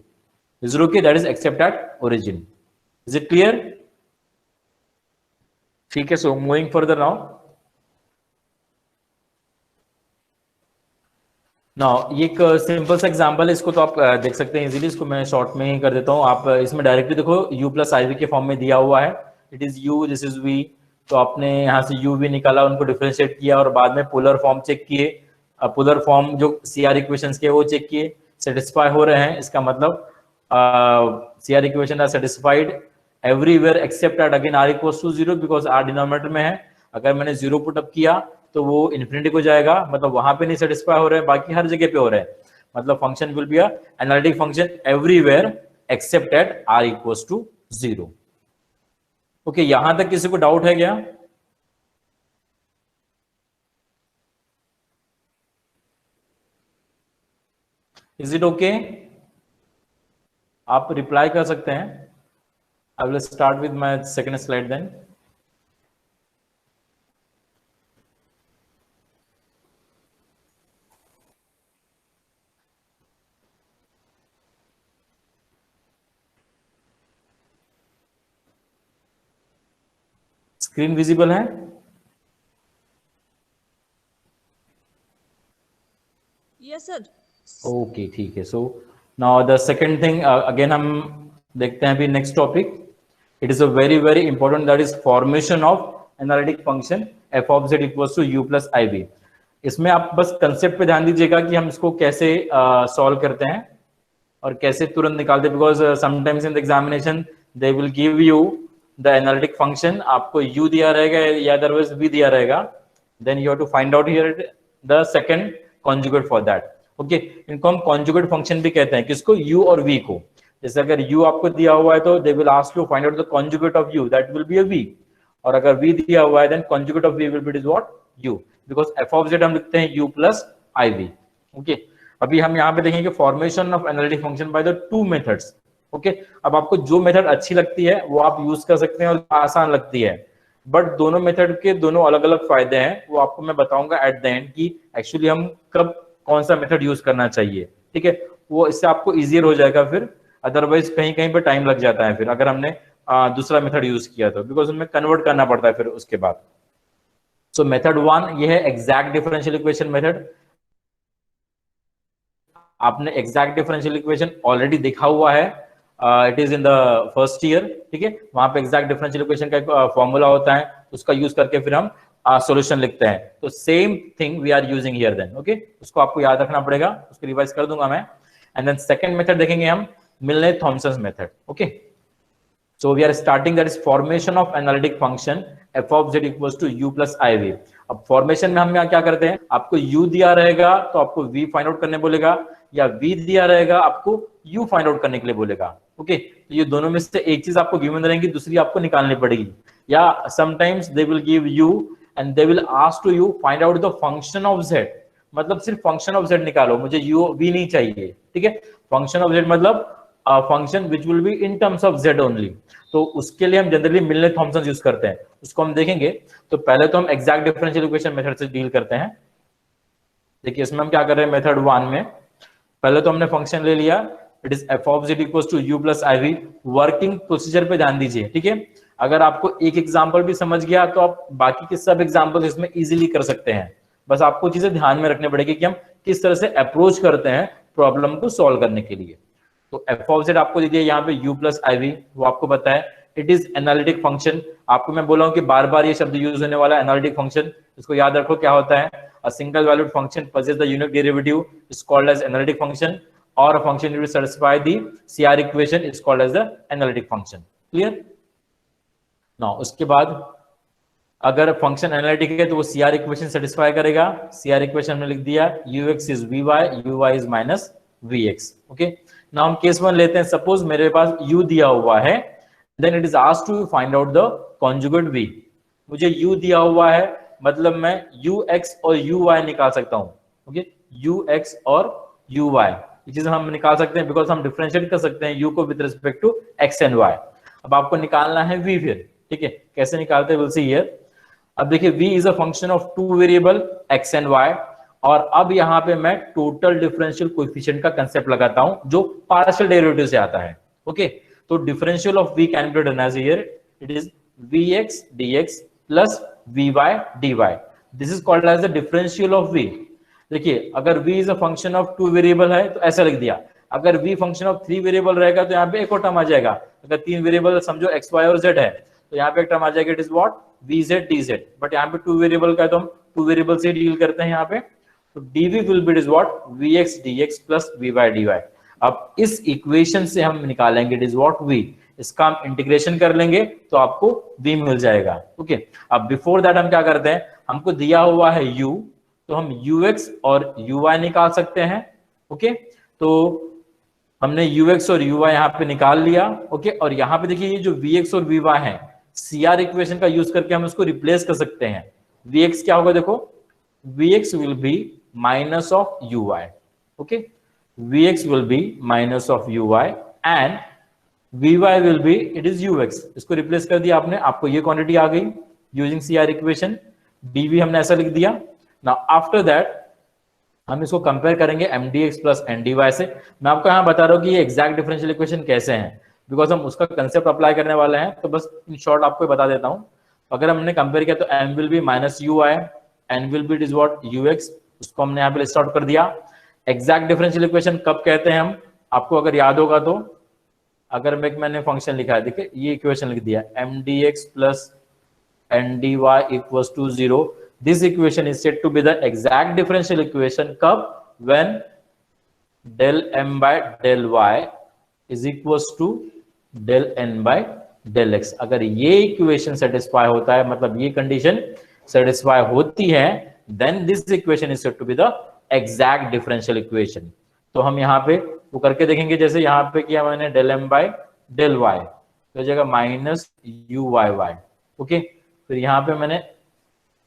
Is it okay? That is except at origin. Is it clear? ठीक है, so moving further now. Now ये एक सिंपल सा एग्जांपल है, इसको तो आप देख सकते हैं इजीली, इसको मैं शॉर्ट में ही कर देता हूँ। आप इसमें डायरेक्टली देखो u प्लस आई वी के फॉर्म में दिया हुआ है, it is u, this is v। तो आपने यहाँ से u v निकाला, उनको डिफरेंशिएट किया और बाद में पोलर फॉर्म चेक किए, पोलर फॉर्म जो CR इक्वेशंस के वो चेक किए, सेटिस्फाई हो रहे हैं, इसका मतलब CR equation are satisfied everywhere except at again r equals to 0 because r denominator में है। अगर मैंने 0 पुट अप किया तो वो इन्फिनिटी को जाएगा, मतलब वहां पे नहीं सेटिस्फाई हो रहे हैं, बाकी हर जगह पे हो रहे हैं, मतलब function will be a analytic function everywhere except at r equals to 0। Okay, यहां तक किसी को डाउट है क्या? Is it okay? आप रिप्लाई कर सकते हैं। I will start with my second slide then. Screen visible है? Yes sir. ओके, ठीक है। So now the second thing again हम देखते हैं अभी next topic. It is a very very important, that is formation of analytic function f of z equals to u plus i v. इसमें आप बस concept पे ध्यान दीजिएगा कि हम इसको कैसे सॉल्व करते हैं और कैसे तुरंत निकालते हैं, because sometimes in the examination they will give you the analytic function, आपको u दिया रहेगा या अदरवाइज v दिया रहेगा, then you have to find out here the second conjugate for that. Okay, इनको हम कॉन्जुगेट फंक्शन भी कहते हैं, किसको, u और v को। जैसे अगर u आपको दिया हुआ है तो they will ask you find out the conjugate of u, that will be a v, और अगर v दिया हुआ है then conjugate of v will be is what, u, because f of z हम लिखते हैं u प्लस iv। ओके, अभी हम यहाँ पे देखेंगे formation of analytic function by the two methods. Okay, अब आपको जो मेथड अच्छी लगती है वो आप यूज कर सकते हैं और आसान लगती है, बट दोनों मेथड के दोनों अलग अलग फायदे हैं, वो आपको मैं बताऊंगा एट द एंड कि एक्चुअली हम कब कौन सा मेथड यूज करना चाहिए। ठीक है, वो इससे आपको इजियर हो जाएगा, फिर अदरवाइज कहीं कहीं पे टाइम लग जाता है फिर अगर हमने दूसरा मेथड यूज किया तो, बिकॉज उनमें कन्वर्ट करना पड़ता है फिर उसके बाद। सो मेथड 1 ये है एग्जैक्ट डिफरेंशियल इक्वेशन मेथड। आपने एग्जैक्ट डिफरेंशियल इक्वेशन ऑलरेडी देखा हुआ है, it is in the first year. ठीक है, वहां पे एग्जैक्ट डिफरेंशियल इक्वेशन का फॉर्मूला होता है, उसका यूज करके फिर हम सॉल्यूशन लिखते हैं। तो same thing we are using here then. Okay, उसको आपको याद रखना पड़ेगा, उसको रिवाइज कर दूंगा मैं। एंड देन सेकंड मेथड देखेंगे हम, Milne Thomson method. Okay, so we are starting, that is formation of analytic function f of z equals to u plus iv। अब फॉर्मेशन में हम यहाँ क्या करते हैं, आपको u दिया रहेगा तो आपको v फाइंड आउट करने बोलेगा, या v दिया रहेगा आपको u फाइंड आउट करने के लिए बोलेगा। ओके, तो ये दोनों में से एक चीज आपको गिवन रहेगी, दूसरी आपको निकालनी पड़ेगी, या sometimes they will give u and they will ask to you find out the function of z, मतलब सिर्फ फंक्शन ऑफ z निकालो, मुझे u v नहीं चाहिए, ठीक है। फंक्शन ऑफ z मतलब function which will be in terms of z only. तो उसके लिए हम जनरली मिलने थॉमसन यूज करते हैं, उसको हम देखेंगे। तो पहले तो हम एग्जैक्ट डिफरेंशियल इक्वेशन मेथड से डील करते हैं। देखिए इसमें हम क्या कर रहे हैं, मेथड 1 में पहले तो हमने फंक्शन ले लिया, it is f of z equals to u plus iv। Working procedure पे ध्यान दीजिए, ठीक है। अगर आपको एक एग्जांपल भी समझ गया तो आप बाकी के सब एग्जांपल इसमें इजीली कर सकते हैं। बस आपको चीजें ध्यान में रखनी पड़ेगी कि हम किस तरह से अप्रोच करते हैं प्रॉब्लम को सॉल्व करने के लिए। तो f of z आपको दे दिया यहाँ पे u प्लस iv, वो आपको पता है इट इज एनालिटिक फंक्शन। आपको मैं बोला हूं कि बार बार ये शब्द यूज होने वाला है एनालिटिक फंक्शन, इसको याद रखो क्या होता है। A single valued function possesses the unique derivative is called as analytic function, or a function which satisfy the CR equation is called as the analytic function. Clear? Now उसके बाद अगर function analytic है तो वो CR equation satisfy करेगा। CR equation में लिख दिया ux is vy, uy is minus vx. Okay? Now हम केस 1 लेते हैं। सपोज मेरे पास u दिया हुआ है, then it is asked to find out the conjugate v। मुझे u दिया हुआ है, मतलब मैं ux और uy निकाल सकता हूं। ओके, ux और uy ये चीज हम निकाल सकते हैं बिकॉज हम डिफरेंशिएट कर सकते हैं u को with respect to x and y। अब आपको निकालना है v फिर, ठीक है। कैसे निकालते हैं विल सी हियर। अब देखिए v is a function of two variable x and y, और अब यहाँ पे मैं टोटल डिफरेंशियल कोएफिशिएंट का कंसेप्ट लगाता हूं जो पार्शियल डेरिवेटिव से आता है। ओके, तो differential of v can be written as here it is vx dx plus vy dy। This is called as the differential of v। देखिए अगर v is a function of two variable है तो ऐसा लिख दिया। अगर v function of three variable रहेगा तो यहाँ पे एक और टर्म आ जाएगा। अगर तीन वेरिएबल समझो x y और z है तो यहाँ पे एक टर्म आ जाएगा, it is what vz dz। But यहाँ पे टू वेरिएबल का है तो हम टू वेरिएबल से डील करते हैं यहाँ पे। तो dv will be it is what vx dx plus vy dy। अब इस इक्वेशन से हम निकालेंगे इट इज व्हाट v, इसका हम इंटीग्रेशन कर लेंगे तो आपको v मिल जाएगा। ओके, अब बिफोर दैट हम क्या करते हैं, हमको दिया हुआ है u, तो हम ux और uy निकाल सकते हैं। ओके, तो हमने ux और uy यहाँ पे निकाल लिया। ओके, और यहाँ पे देखिए ये जो vx और vy है CR इक्वेशन का यूज करके हम इसको रिप्लेस कर सकते हैं। vx क्या होगा, देखो vx will be minus of uy। Okay, vx will be minus of uy and vy will be it is ux। इसको रिप्लेस कर दिया आपने, आपको ये क्वांटिटी आ गई यूजिंग CR इक्वेशन। dv हमने ऐसा लिख दिया। नाउ आफ्टर दैट हम इसको कंपेयर करेंगे mdx प्लस ndy से। मैं आपको यहाँ बता रहा हूँ कि ये एग्जैक्ट डिफरेंशियल इक्वेशन कैसे हैं, बिकॉज हम उसका कंसेप्ट अप्लाई करने वाले हैं। तो बस इन शॉर्ट आपको बता देता हूँ। अगर हमने कंपेयर किया तो m will be minus uy, n will be it is what ux, उसको हमने यहाँ पे लिस्ट आउट कर दिया। एग्जैक्ट डिफरेंशियल इक्वेशन कब कहते हैं हम, आपको अगर याद होगा तो अगर मैंने फंक्शन लिखा है, देखिए ये इक्वेशन लिख दिया mdx plus ndy equals to 0। This equation is said to be the exact differential equation कब, when del m by del y is equals to del n by del x। अगर ये equation satisfy होता है, मतलब ये condition satisfy होती है, then this equation is said to be the exact differential equation. तो हम यहाँ पे वो करके देखेंगे, जैसे यहाँ पे किया मैंने del m by del y तो जगह माइनस uy। ओके, फिर यहाँ पे मैंने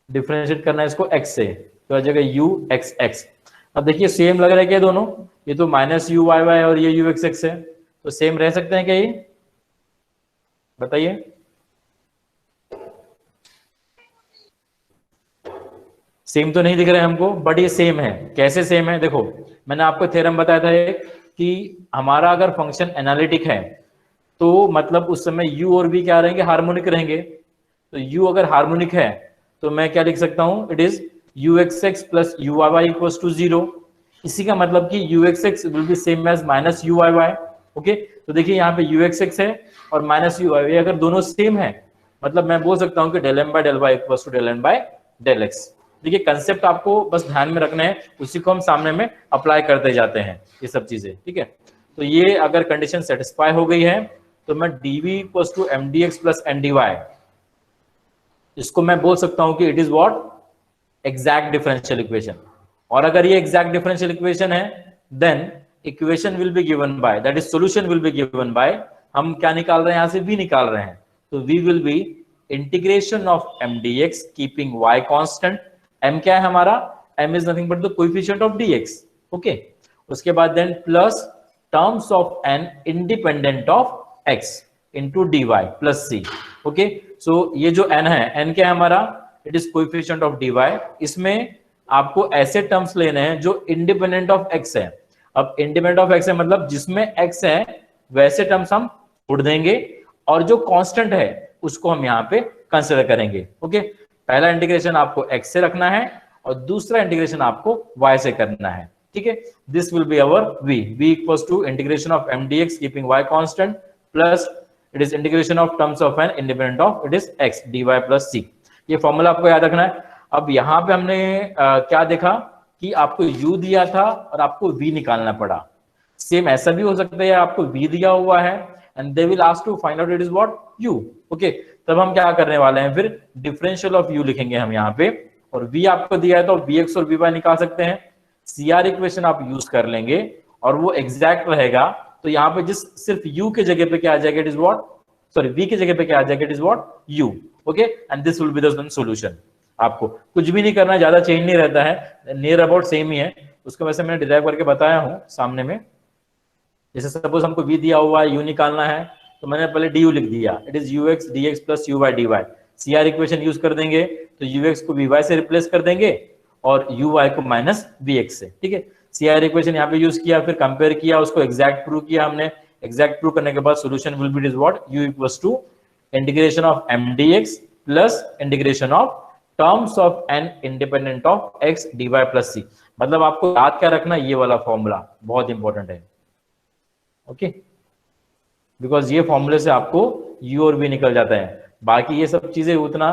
डिफरेंशिएट करना है इसको x से, तो जगह ux। अब देखिए सेम लग रहा है क्या दोनों, ये तो माइनस uy और ये ux है, तो सेम रह सकते हैं क्या ये, बताइए। सेम तो नहीं दिख रहा है हमको, बट ये सेम है। कैसे सेम है, देखो मैंने आपको थ्योरम बताया था कि हमारा अगर फंक्शन एनालिटिक है तो मतलब उस समय u और v क्या रहेंगे, हार्मोनिक रहेंगे। तो u अगर हार्मोनिक है तो मैं क्या लिख सकता हूं, it is uxx plus uyy equals to 0। इसी का मतलब कि uxx will be same as minus uyy। Okay, तो देखिए यहाँ पे uxx है और माइनस uyy, अगर दोनों सेम है मतलब मैं बोल सकता हूँ कि del m by del y equals to del n by del x। देखिए कंसेप्ट आपको बस ध्यान में रखना है, उसी को हम सामने में अप्लाई करते जाते हैं ये सब चीजें, ठीक है। तो ये अगर कंडीशन सेटिस्फाई हो गई है तो मैं dv equals to mdx plus ndy, इसको मैं बोल सकता हूं कि it is what exact differential equation. और अगर ये एग्जैक्ट डिफरेंशियल इक्वेशन है then equation will be given by, that is solution will be given by, हम क्या निकाल रहे हैं यहाँ से v निकाल रहे हैं, तो v will be integration of m dx keeping y constant. m क्या है हमारा, m is nothing but the coefficient of dx। Okay, उसके बाद then plus terms of n independent of x into dy plus c। Okay, so ये जो n है, n क्या है हमारा, it is coefficient of dy। इसमें आपको ऐसे टर्म्स लेने हैं जो इंडिपेंडेंट ऑफ x है। अब इंडिपेंडेंट ऑफ x है मतलब जिसमें x है वैसे टर्म्स हम छोड़ देंगे और जो कांस्टेंट है उसको हम यहाँ पे कंसीडर करेंगे। ओके, पहला इंटीग्रेशन आपको x से रखना है और दूसरा इंटीग्रेशन आपको y से करना है। ठीक है, this will be our v equals to integration of m dx keeping y constant plus it is integration of terms of n independent of it is x dy plus c। ये formula आपको याद रखना है। अब यहाँ पे हमने क्या देखा कि आपको u दिया था और आपको v निकालना पड़ा। सेम ऐसा भी हो सकता है, आपको v दिया हुआ है and they will ask to find out it is what u। Okay, तब हम क्या करने वाले हैं, फिर डिफरेंशियल ऑफ u लिखेंगे हम यहाँ पे, और v आपको दिया है तो vx और vy निकाल सकते हैं। CR इक्वेशन आप यूज कर लेंगे और वो एग्जैक्ट रहेगा। तो यहाँ पे जिस सिर्फ u के जगह पे क्या आ जाएगा, it is what, sorry v की जगह पे क्या आ जाएगा, it is what u। Okay, and this will be the solution. आपको कुछ भी नहीं करना है, ज्यादा चेंज नहीं रहता है, नियर अबाउट सेम ही है। उसको वैसे मैंने डिराइव करके बताया हूं सामने में। जैसे सपोज हमको v दिया हुआ है, u निकालना है, तो मैंने पहले du लिख दिया, it is ux dx plus uy dy। CR equation use कर देंगे तो ux को vy से रिप्लेस कर देंगे और uy को माइनस vx से। ठीक है, CR इक्वेशन यहाँ पे यूज किया, फिर कंपेयर किया, उसको एग्जैक्ट प्रूव किया हमने। एग्जैक्ट प्रूव करने के बाद solution will be is what, u equals to integration of m dx plus integration of terms of n independent of x dy plus c। मतलब आपको याद क्या रखना, ये वाला फॉर्मूला बहुत इंपॉर्टेंट है। ओके, बिकॉज ये फॉर्मूले से आपको u और v निकल जाता है। बाकी ये सब चीजें उतना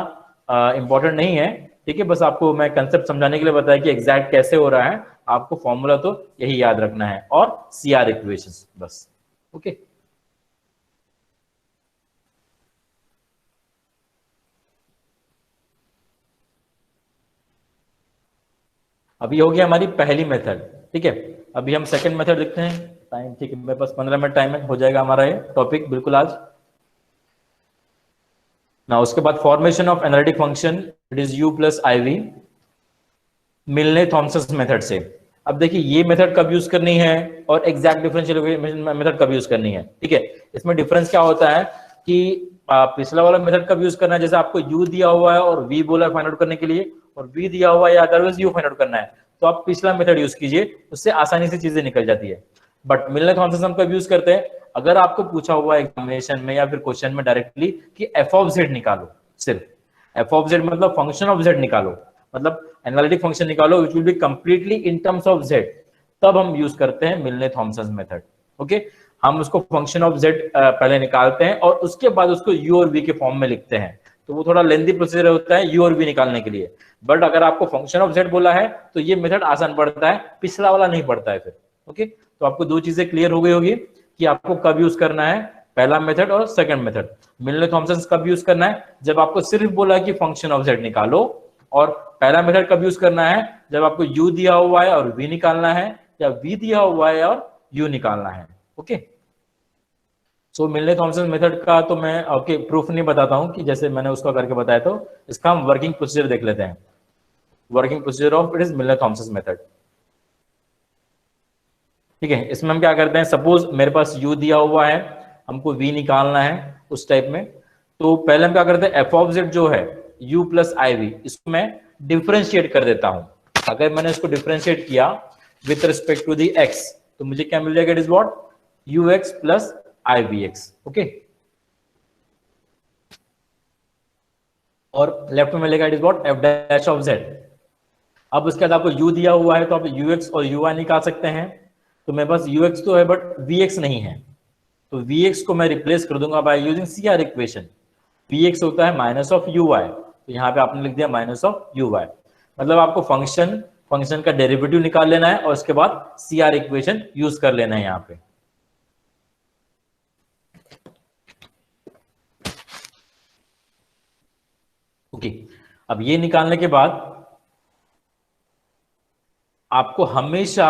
इंपॉर्टेंट नहीं है। ठीक है, बस आपको मैं कंसेप्ट समझाने के लिए बताया कि एग्जैक्ट कैसे हो रहा है। आपको फॉर्मूला तो यही याद रखना है और CR इक्वेशंस बस। ओके, अभी हो गया हमारी पहली मेथड। ठीक है, अभी हम सेकंड मेथड देखते हैं। टाइम ठीक है, मेरे पास 15 मिनट टाइम है, हो जाएगा हमारा ये टॉपिक बिल्कुल आज ना। उसके बाद formation of analytic function, it is u plus iv Milne Thomson method से। अब देखिए ये मेथड कब यूज करनी है और एग्जैक्ट डिफरेंशियल मेथड कब यूज करनी है। ठीक है, इसमें डिफरेंस क्या होता है कि पिछला वाला मेथड कब यूज करना है, जैसे आपको u दिया हुआ है और v बोला फाइंड आउट करने के लिए, और v दिया हुआ है या अदरवाइज u फाइंड आउट करना है, तो आप पिछला मेथड यूज कीजिए, उससे आसानी से चीजें निकल जाती है। बट मिलने थॉमसन हम कब यूज करते हैं, अगर आपको पूछा हुआ है एग्जामिनेशन में या फिर क्वेश्चन में डायरेक्टली कि f ऑफ z निकालो, सिर्फ f ऑफ z मतलब फंक्शन ऑफ z निकालो, मतलब एनालिटिक फंक्शन निकालो which will be completely in terms of z, तब हम यूज करते हैं मिलने थॉमसन मेथड। ओके, हम उसको फंक्शन ऑफ z पहले निकालते हैं और उसके बाद उसको u और v के फॉर्म में लिखते हैं, तो वो थोड़ा लेंथी प्रोसीजर होता है u और v निकालने के लिए। बट अगर आपको फंक्शन ऑफ z बोला है तो ये मेथड आसान पड़ता है, पिछला वाला नहीं पड़ता है फिर। ओके, तो आपको दो चीजें क्लियर हो गई होगी कि आपको कब यूज करना है पहला मेथड और सेकंड मेथड। मिलने थॉमसन कब यूज करना है, जब आपको सिर्फ बोला कि फंक्शन ऑफ z निकालो, और पहला मेथड कब यूज करना है, जब आपको u दिया हुआ है और v निकालना है, या v दिया हुआ है और u निकालना है। ओके, सो मिलने थॉमसन मेथड का तो मैं ओके प्रूफ नहीं बताता हूं कि जैसे मैंने उसका करके बताया, तो इसका हम वर्किंग प्रोसीजर देख लेते हैं। Working procedure of it is मिलने थॉमसन मेथड। ठीक है, इसमें हम क्या करते हैं, सपोज मेरे पास u दिया हुआ है, हमको v निकालना है उस टाइप में, तो पहले हम क्या करते हैं, f ऑफ z जो है u प्लस iv, इसको मैं डिफरेंशिएट कर देता हूं। अगर मैंने इसको डिफरेंशिएट किया with respect to the x, तो मुझे क्या मिल जाएगा, it is what, ux plus ivx। Okay, और लेफ्ट में मिलेगा it is what, f dash of z। अब उसके बाद आपको u दिया हुआ है तो आप ux और ui निकाल सकते हैं। तो मेरे पास ux तो है बट vx नहीं है, तो vx को मैं रिप्लेस कर दूंगा by using CR equation. vx होता है माइनस ऑफ ui, तो यहाँ पे आपने लिख दिया माइनस ऑफ ui। मतलब आपको फंक्शन का डेरिवेटिव निकाल लेना है और उसके बाद CR इक्वेशन यूज कर लेना है यहाँ पे। ओके, अब ये निकालने के बाद आपको हमेशा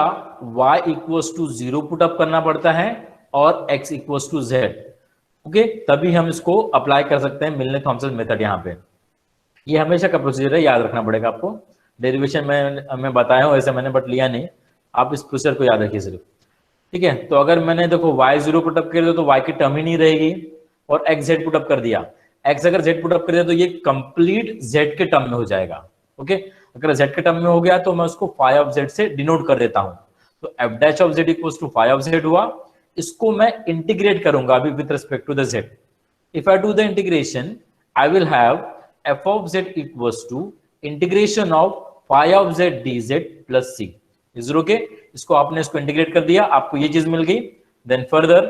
y equals to 0 put up करना पड़ता है और x equals to z। Okay, तभी हम इसको अप्लाई कर सकते हैं मिलने थॉमसन मेथड यहाँ पे। ये हमेशा का प्रोसीजर है, याद रखना पड़ेगा आपको। डेरिवेशन मैं बताया हूँ ऐसे मैंने, बट लिया नहीं, आप इस प्रोसीजर को याद रखिए सिर्फ। ठीक है, तो अगर मैंने देखो y0 पुटअप कर दिया तो y की टर्म ही नहीं रहेगी, और x z पुटअप कर दिया, x अगर z पुटअप कर दिया तो ये कंप्लीट z के टर्म में हो जाएगा। ओके, अगर z के टर्म में हो गया तो मैं उसको फाई ऑफ z से डिनोट कर देता हूं। तो f dash of z equals to phi of z हुआ। इसको मैं इंटीग्रेट करूंगा अभी with respect to the z। If I do the integration I will have f of z equals to integration of phi of z dz plus c। Is okay, इसको आपने इसको integrate कर दिया, आपको ये चीज मिल गई। देन फर्दर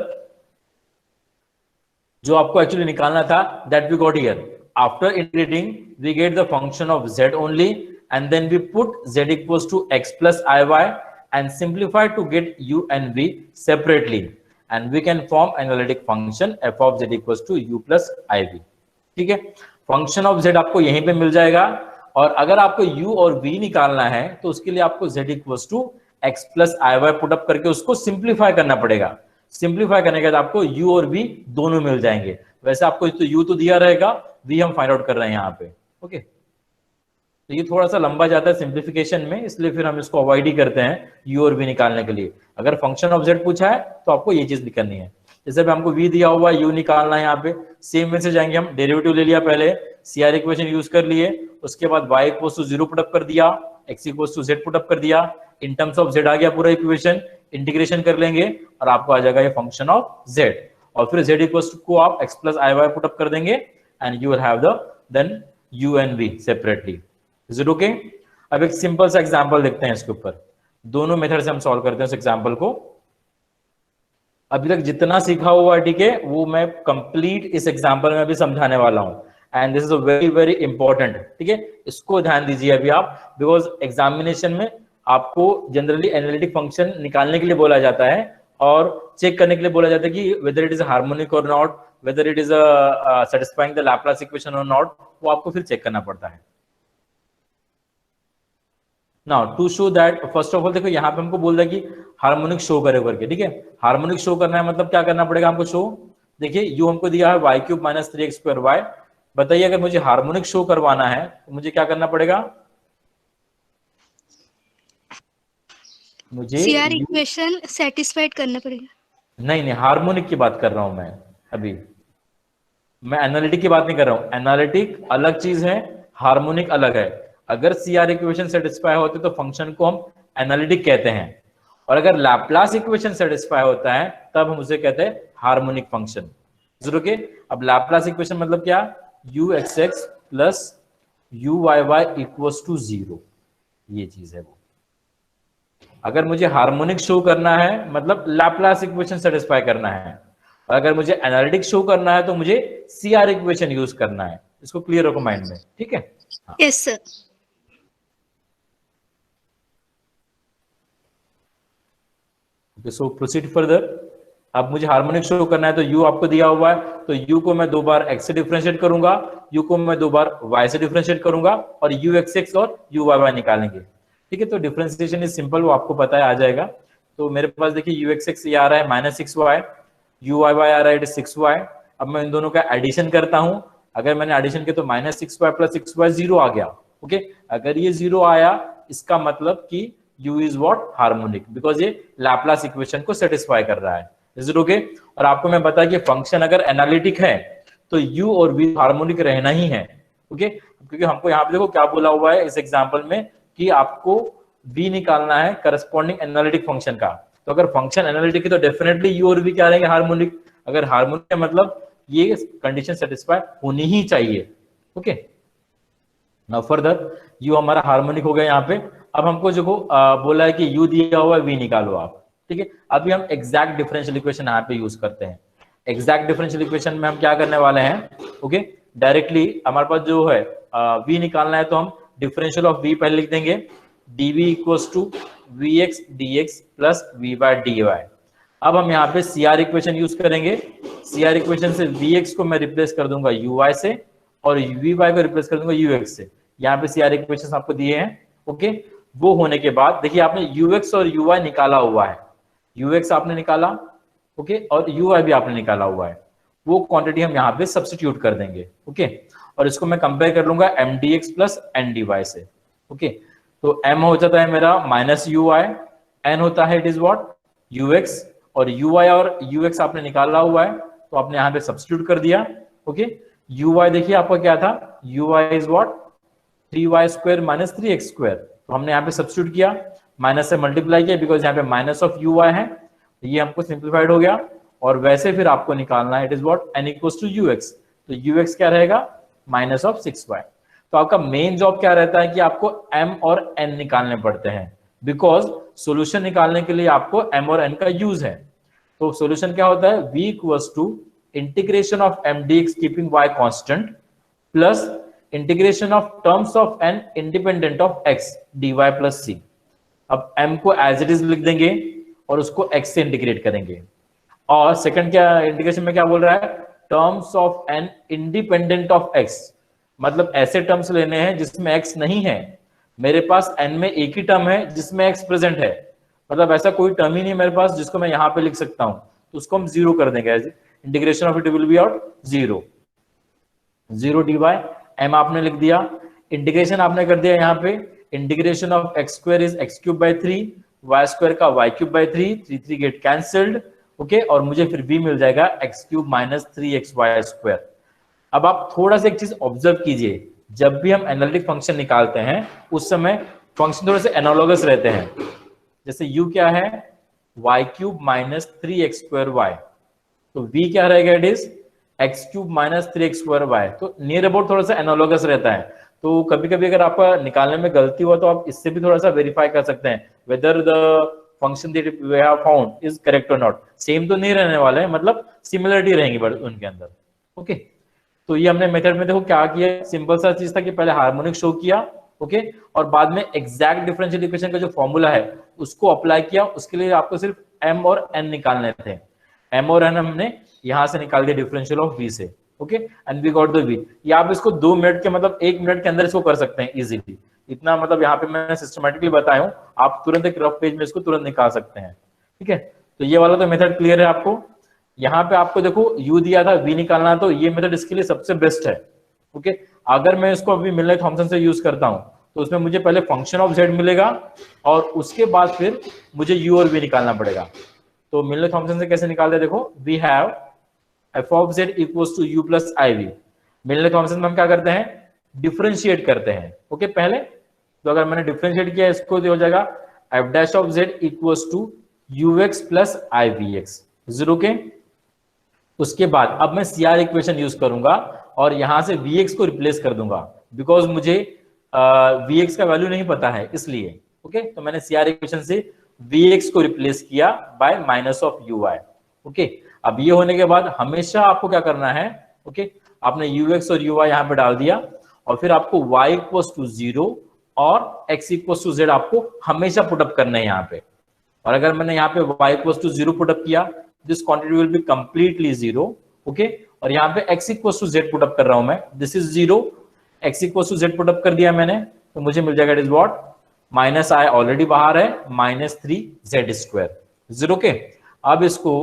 जो आपको एक्चुअली निकालना था that we got here. After integrating we get the function of z only and then we put z equals to x plus iy and simplify to get u and v separately and we can form analytic function f of z equals to u plus iv। ठीक है, function of z आपको यहीं पे मिल जाएगा, और अगर आपको u और v निकालना है तो उसके लिए आपको z equals to x plus iy put up करके उसको सिंप्लीफाई करना पड़ेगा। सिंप्लीफाई करने के बाद आपको u और v दोनों मिल जाएंगे। वैसे आपको तो u तो दिया रहेगा, v हम फाइंड आउट कर रहे हैं यहाँ पे। ओके, तो ये थोड़ा सा लंबा जाता है सिंप्लीफिकेशन में, इसलिए फिर हम इसको अवॉइड ही करते हैं u और v निकालने के लिए। अगर फंक्शन ऑफ z पूछा है तो आपको ये चीज भी करनी है। जैसे भी हमको v दिया हुआ है, u निकालना है, यहाँ पे सेम में से जाएंगे हम। डेरिवेटिव ले लिया पहले, CR इक्वेशन यूज कर लिए, उसके बाद y इक्वल्स टू 0 पुटअप कर दिया, x equals to z put up कर दिया, इन टर्म्स ऑफ z आ गया पूरा इक्वेशन, इंटीग्रेशन कर लेंगे और आपको आ जाएगा ये फंक्शन ऑफ z। और फिर z इक्वल्स टू को आप x प्लस iy पुटअप कर देंगे and you will have the then u and v separately. Is it okay? अब एक सिंपल सा एग्जांपल देखते हैं इसके ऊपर, दोनों मेथड से हम सॉल्व करते हैं इस एग्जांपल को। अभी तक जितना सीखा हुआ है, ठीक है, वो मैं कंप्लीट इस एग्जांपल में भी समझाने वाला हूं, and this is a very very important. ठीक है, इसको ध्यान दीजिए अभी आप, बिकॉज एग्जामिनेशन में आपको जनरली एनालिटिक फंक्शन निकालने के लिए बोला जाता है और चेक करने के लिए बोला जाता है कि वेदर इट इज हार्मोनिक और not, whether it is satisfying the Laplace equation और नॉट, वो आपको फिर चेक करना पड़ता है। Now to show that, first of all देखो यहाँ पे हमको बोल रहा है कि हार्मोनिक शो करे करके। ठीक है, हार्मोनिक शो करना है मतलब क्या करना पड़ेगा हमको शो। देखिए यू हमको दिया है y cube minus 3x square y। बताइए अगर मुझे हार्मोनिक शो करवाना है तो मुझे क्या करना पड़ेगा? मुझे CR इक्वेशन सेटिस्फाइड करना पड़ेगा। नहीं, हार्मोनिक की बात कर रहा हूं मैं अभी, मैं एनालिटिक की बात नहीं कर रहा हूं। एनालिटिक अलग चीज है, हार्मोनिक अलग है। अगर CR इक्वेशन सेटिस्फाई होते तो फंक्शन को हम एनालिटिक कहते हैं, और अगर लैप्लास इक्वेशन सेटिस्फाई होता है तब हम उसे कहते हैं हार्मोनिक फंक्शन। जरूर के, अब लैप्लास इक्वेशन मतलब क्या? uxx plus uyy equals to 0, ये चीज है वो। अगर मुझे हार्मोनिक शो करना है मतलब लैप्लास इक्वेशन सेटिस्फाई करना है, और अगर मुझे एनालिटिक शो करना है तो मुझे CR इक्वेशन यूज करना है। इसको क्लियर रखो माइंड में, ठीक है? Yes sir. So proceed further. अब मुझे हार्मोनिक शो करना है तो u आपको दिया हुआ है, तो u को मैं 2 बार x से डिफरेंशिएट करूंगा, u को मैं 2 बार y से डिफरेंशिएट करूंगा, और uxx और uyy निकालेंगे। ठीक है, तो डिफरेंशिएशन इज सिंपल, वो आपको पता है, आ जाएगा। तो मेरे पास देखिए uxx ये आ रहा है -6y, uyy आ रहा है 6y। अब मैं इन दोनों का एडिशन करता हूं। अगर मैंने एडिशन किया तो -6y प्लस 6y 0 आ गया। ओके, अगर ये 0 आया इसका मतलब कि u is what? Harmonic, because ये लैप्लास इक्वेशन को सेटिस्फाई कर रहा है। Is it okay? और आपको मैं बताया कि फंक्शन अगर एनालिटिक है तो u और v हार्मोनिक रहना ही है। ओके, क्योंकि हमको यहाँ पे देखो क्या बोला हुआ है इस एग्जांपल में कि आपको v निकालना है करस्पॉन्डिंग एनालिटिक फंक्शन का। तो अगर फंक्शन एनालिटिक है तो डेफिनेटली u और v क्या रहेंगे? हार्मोनिक। अगर हार्मोनिक है मतलब ये कंडीशन सेटिस्फाई होनी ही चाहिए। ओके, नाउ फर्दर u हमारा हार्मोनिक हो गया यहाँ पे। अब हमको जो बोला है कि u दिया हुआ है, v निकालो आप। ठीक है, अभी हम एग्जैक्ट डिफरेंशियल इक्वेशन यहाँ पे यूज करते हैं। एग्जैक्ट डिफरेंशियल इक्वेशन में हम क्या करने वाले हैं? ओके, डायरेक्टली हमारे पास जो है v निकालना है तो हम डिफरेंशियल ऑफ v पहले लिख देंगे, dv equals to vx dx plus v by dy। अब हम यहाँ पे CR इक्वेशन यूज करेंगे। CR इक्वेशन से vx को मैं रिप्लेस कर दूंगा uy से, और vy को रिप्लेस कर दूंगा ux से। यहाँ पे CR इक्वेशन आपको दिए हैं। ओके, वो होने के बाद देखिए आपने ux और uy निकाला हुआ है, ux आपने निकाला, ओके, और uy भी आपने निकाला हुआ है। वो क्वांटिटी हम यहाँ पे सब्स्टिट्यूट कर देंगे। ओके, और इसको मैं कंपेयर कर लूंगा m d x plus n d y से। ओके, तो m हो जाता है मेरा माइनस यू आई, n होता है it is what you x, और यू आई और यू एक्स आपने निकाला हुआ है तो आपने यहाँ पे सब्स्टिट्यूट कर दिया। ओके, यू आई देखिए आपका क्या था, you I is what 3y square minus 3x square, तो हमने यहाँ पे सब्स्टिट्यूट किया, माइनस से मल्टीप्लाई किया बिकॉज यहाँ पे माइनस ऑफ यू आई है, ये हमको सिंप्लीफाइड हो गया। और वैसे फिर आपको निकालना है it is what n equals to u x, तो यू एक्स क्या रहेगा माइनस ऑफ 6y। तो आपका मेन जॉब क्या रहता है कि आपको m और n निकालने पड़ते हैं, बिकॉज सॉल्यूशन निकालने के लिए आपको m और n का यूज है। तो सॉल्यूशन क्या होता है, v equals to integration of m dx keeping y constant plus integration of terms of n independent of x dy plus c। अब m को एज इट इज लिख देंगे और उसको x से इंटीग्रेट करेंगे, और सेकंड क्या इंटीग्रेशन में क्या बोल रहा है, terms of n independent of x, मतलब ऐसे टर्म्स लेने हैं जिसमें x नहीं है। मेरे पास n में एक ही टर्म है जिसमें x प्रेजेंट है, मतलब ऐसा कोई टर्म ही नहीं है मेरे पास जिसको मैं यहाँ पे लिख सकता हूँ, तो उसको हम जीरो कर देंगे। Integration of it will be out zero, zero D Y, M आपने लिख दिया, इंटीग्रेशन आपने कर दिया यहाँ पे, integration of x square is x cube by 3, Y square का Y cube by 3, 3 get cancelled. Okay, और मुझे फिर भी मिल जाएगा X cube minus 3x Y square. अब आप थोड़ा सा एक चीज ऑब्जर्व कीजिए, जब भी हम एनालिटिक फंक्शन निकालते हैं उस समय फंक्शन थोड़े से एनालॉगस रहते हैं। जैसे u क्या है, y cube minus 3x square y, तो v क्या रहेगा, it is x cube minus 3x square y, तो नियर अबाउट थोड़ा सा एनालॉगस रहता है। तो कभी कभी अगर आपका निकालने में गलती हुआ तो आप इससे भी थोड़ा सा वेरीफाई कर सकते हैं whether the function that we have found is correct और नॉट। सेम तो नहीं रहने वाला है, मतलब सिमिलरिटी रहेंगी उनके अंदर। ओके, तो ये हमने मेथड में देखो क्या किया, सिंपल सा चीज था कि पहले हार्मोनिक शो किया, ओके, और बाद में एग्जैक्ट डिफरेंशियल इक्वेशन का जो फॉर्मूला है उसको अप्लाई किया। उसके लिए आपको सिर्फ m और n निकालने थे, m और n हमने यहां से निकाल दिया डिफरेंशियल ऑफ v से। Okay, and we got the v। ये आप इसको 2 मिनट के मतलब 1 मिनट के अंदर इसको कर सकते हैं इजीली, इतना मतलब यहाँ पे मैंने सिस्टमेटिकली बताया हूँ, आप तुरंत एक रफ पेज में इसको तुरंत निकाल सकते हैं। ठीक है, तो ये वाला तो मेथड क्लियर है आपको। यहाँ पे आपको देखो u दिया था, v निकालना, तो ये मेथड इसके लिए सबसे बेस्ट है। ओके, अगर मैं इसको अभी मिलने थॉमसन से यूज करता हूँ तो उसमें मुझे पहले फंक्शन ऑफ z मिलेगा और उसके बाद फिर मुझे u और v निकालना पड़ेगा। तो मिलने थॉमसन से कैसे निकालते हैं, देखो we have f of z equals to u plus iv। Milne Thomson में हम क्या करते हैं, डिफरेंशिएट करते हैं। ओके, पहले तो अगर मैंने डिफरेंशिएट किया इसको हो जाएगा f dash of z equals to ux plus ivx zero के। उसके बाद अब मैं CR इक्वेशन यूज करूंगा और यहां से Vx को रिप्लेस कर दूंगा, बिकॉज मुझे Vx का वैल्यू नहीं पता है इसलिए। ओके, तो मैंने CR इक्वेशन से Vx को रिप्लेस किया bye minus of ui। Okay, अब ये होने के बाद हमेशा आपको क्या करना है, ओके, आपने ux और ui यहाँ पे डाल दिया और फिर आपको y इक्वल्स टू 0 और x इक्वल्स टू z आपको हमेशा पुटअप करना है यहाँ पे। और अगर मैंने यहाँ पे y इक्वल्स टू 0 पुटअप किया, this quantity will be completely 0। Okay, और यहाँ पे x equals to z put up कर रहा हूं मैं, this is 0, x equals to z put up कर दिया मैंने, तो मुझे मिल जाएगा it is what, minus i already बाहर है, माइनस 3z स्क्वायर जीरो के। अब इसको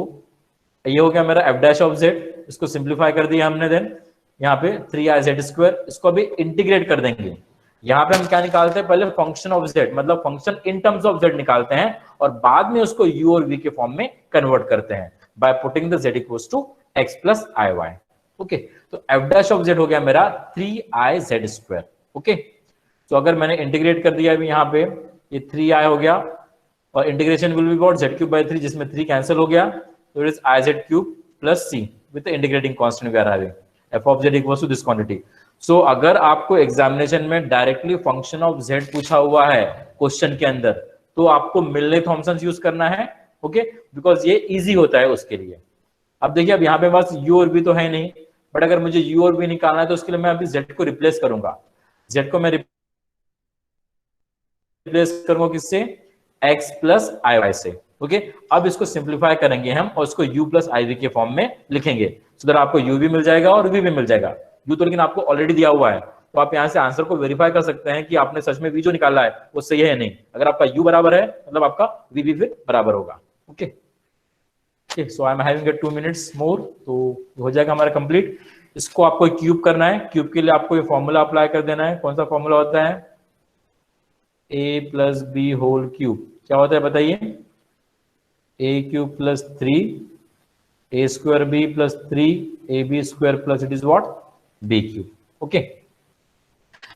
ये हो गया मेरा f डैश ऑफ z, इसको सिंप्लीफाई कर दिया हमने, देन यहाँ पे 3iz स्क्वायर, इसको अभी इंटीग्रेट कर देंगे। यहाँ पे हम क्या निकालते हैं, पहले फंक्शन ऑफ z, मतलब function in terms of z निकालते हैं और बाद में उसको u और v के फॉर्म में कन्वर्ट करते हैं by putting the z equals to x plus iy। Okay, तो f डैश ऑफ z हो गया मेरा 3iz स्क्वायर। ओके, तो अगर मैंने इंटीग्रेट कर दिया अभी यहाँ पे, ये 3i हो गया और integration will be about z cube by 3, जिसमें 3 कैंसिल हो गया, तो it is iz cube plus c with integrating constant we are having f of z equals to this quantity. So अगर आपको एग्जामिनेशन में डायरेक्टली फंक्शन ऑफ z पूछा हुआ है क्वेश्चन के अंदर, तो आपको मिलने थॉमसन यूज करना है। ओके, बिकॉज ये इजी होता है उसके लिए। अब देखिए, अब यहाँ पे बस u और v तो है नहीं, बट अगर मुझे u और v निकालना है तो उसके लिए मैं अभी z को रिप्लेस करूंगा। z को मैं रिप्लेस करूंगा किससे, x प्लस iy से। ओके, अब इसको सिंप्लीफाई करेंगे हम और इसको u प्लस iv के फॉर्म में लिखेंगे, सो दैट आपको u भी मिल जाएगा और v भी मिल जाएगा। u तो लेकिन आपको ऑलरेडी दिया हुआ है, तो आप यहाँ से आंसर को वेरीफाई कर सकते हैं कि आपने सच में v जो निकाला है वो सही है या नहीं। अगर आपका u बराबर है मतलब आपका v भी फिर बराबर होगा। Okay, okay, so I am having 2 minutes more, तो हो जाएगा हमारा कंप्लीट। इसको आपको क्यूब करना है। क्यूब के लिए आपको ये फॉर्मूला अप्लाई कर देना है। कौन सा फॉर्मूला होता है? a plus b whole cube. क्या होता है बताइए? a cube plus 3 a square b plus 3 ab square plus it is what? b cube. Okay,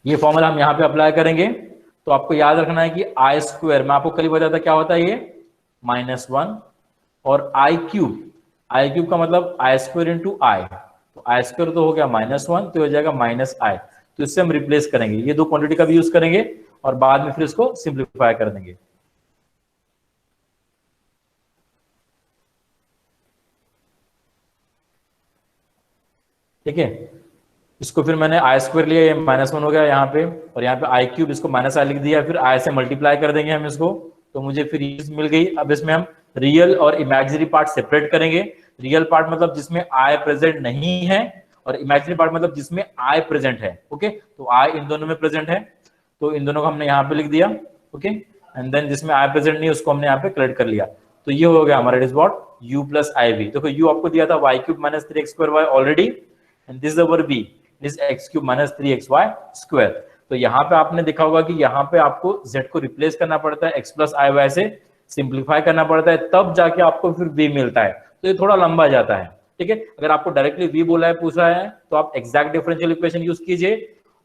ये फॉर्मूला हम यहाँ पे अप्लाई करेंगे। तो आपको याद रखना है कि आई स्क्वायर, मैं आपको कल ही बताया था क्या होता है ये, -1, और आई क्यूब का मतलब आई स्क्वायर इंटू आई, तो आई स्क्वायर तो हो गया -1, तो हो जाएगा -i। तो इससे हम रिप्लेस करेंगे, ये दो क्वांटिटी का भी यूज करेंगे और बाद में फिर इसको सिंप्लीफाई कर देंगे। ठीक है, इसको फिर मैंने आई स्क्वायर लिया, ये -1 हो गया यहाँ पे, और यहाँ पे आई क्यूब, इसको -i लिख दिया, फिर आई से मल्टीप्लाई कर देंगे हम इसको, तो मुझे फिर ये मिल गई। अब इसमें हम रियल और इमेजिनरी पार्ट सेपरेट करेंगे। रियल पार्ट मतलब जिसमें आई प्रेजेंट नहीं है, और इमेजिनरी पार्ट मतलब जिसमें आई प्रेजेंट है। ओके, तो आई इन दोनों में प्रेजेंट है, तो इन दोनों को हमने यहाँ पे लिख दिया। ओके, एंड देन जिसमें आई प्रेजेंट नहीं उसको हमने यहाँ पे कलेक्ट कर लिया। तो ये हो गया हमारा, it is what? u plus i v. देखो u आपको दिया था y cube -3x square y already, and this is our v, this x cube -3xy square. तो यहाँ पे आपने देखा होगा कि यहाँ पे आपको z को रिप्लेस करना पड़ता है, x प्लस आई वाई से सिंप्लीफाई करना पड़ता है, तब जाके आपको फिर v मिलता है। तो ये थोड़ा लंबा जाता है। ठीक है, अगर आपको डायरेक्टली v बोला है, पूछ रहा है, तो आप एग्जैक्ट डिफरेंशियल इक्वेशन यूज कीजिए,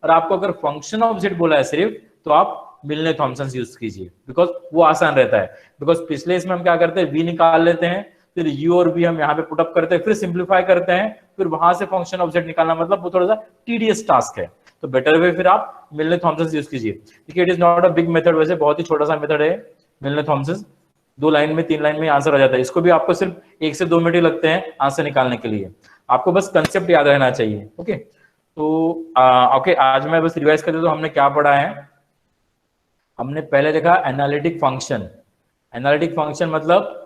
और आपको अगर फंक्शन ऑफ z बोला है सिर्फ, तो आप मिलने थॉमसन यूज कीजिए, बिकॉज वो आसान रहता है। बिकॉज पिछले इसमें हम क्या करते हैं, v निकाल लेते हैं, फिर u और v हम यहाँ पे पुट अप करते हैं, फिर सिंप्लीफाई करते हैं, फिर वहां से फंक्शन ऑफ z निकालना, मतलब वो थोड़ा सा टीडियस टास्क है। तो बेटर वे फिर आप मिलने थॉमसन यूज कीजिए। देखिए, it is not a big method, वैसे बहुत ही छोटा सा मेथड है मिलने थॉमसन, 2 लाइन में 3 लाइन में आंसर आ जाता है। इसको भी आपको सिर्फ 1 से 2 मिनट ही लगते हैं आंसर निकालने के लिए, आपको बस कंसेप्ट याद रहना चाहिए। ओके, तो ओके, आज मैं बस रिवाइज कर देता हूं हमने क्या पढ़ा है। हमने पहले देखा एनालिटिक फंक्शन। एनालिटिक फंक्शन मतलब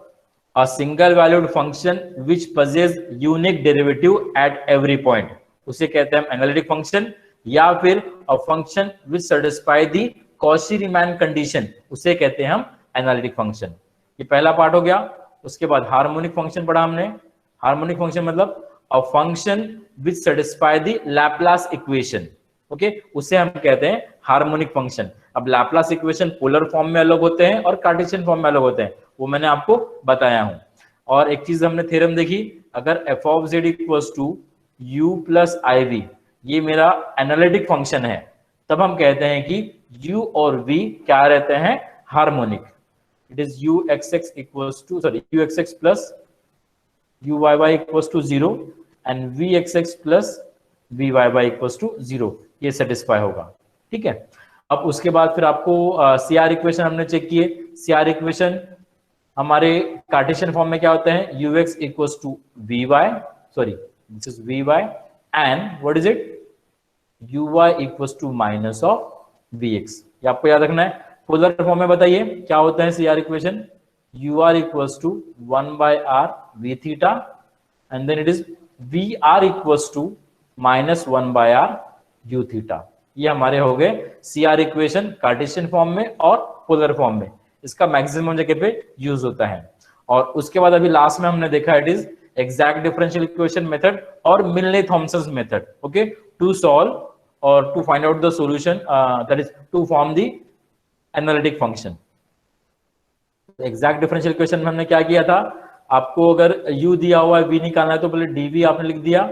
a single valued function which possesses unique derivative at every point, उसे कहते हैं एनालिटिक फंक्शन, या फिर a function which satisfy the Cauchy-Riemann condition, उसे कहते हैं हम एनालिटिक फंक्शन। ये पहला पार्ट हो गया। उसके बाद हार्मोनिक फंक्शन पढ़ा हमने। हार्मोनिक फंक्शन मतलब a function which satisfy the Laplace equation, okay, उसे हम कहते हैं हार्मोनिक फंक्शन। अब लैपलास इक्वेशन पोलर फॉर्म में अलग होते हैं और कार्टेशियन फॉर्म में अलग होते हैं, वो मैंने आपको बताया हूं। और एक चीज हमने थ्योरम देखी, अगर f of z equals to u plus i v, ये मेरा एनालिटिक फंक्शन है, तब हम कहते हैं कि u और v क्या रहते हैं? Harmonic. It is u x x equals to, sorry, u x x plus u y y equals to 0 and v x x plus v y y equals to 0, ये सेटिस्फाई होगा। ठीक है, अब उसके बाद फिर आपको सीआर इक्वेशन हमने चेक किए। सीआर इक्वेशन हमारे कार्टेशियन फॉर्म में क्या होता है? ux equals to v y, sorry this is v y, and what is it? uy equals to minus of vx। ये आपको याद रखना है। पोलर फॉर्म में बताइए क्या होता है CR equation? ur equals to 1 by r v theta, and then it is vr equals to -1 by r u theta. ये हमारे हो गए सीआर इक्वेशन कार्टेशियन फॉर्म में और पोलर फॉर्म में, इसका मैक्सिमम जगह पे यूज होता है। और उसके बाद अभी लास्ट में हमने देखा it is exact differential equation method और Milne Thomson method, okay, to solve और to find out the solution, that is to form the analytic function. Exact differential equation में हमने क्या किया था, आपको अगर u दिया हुआ है, v निकालना है, तो पहले dv आपने लिख दिया,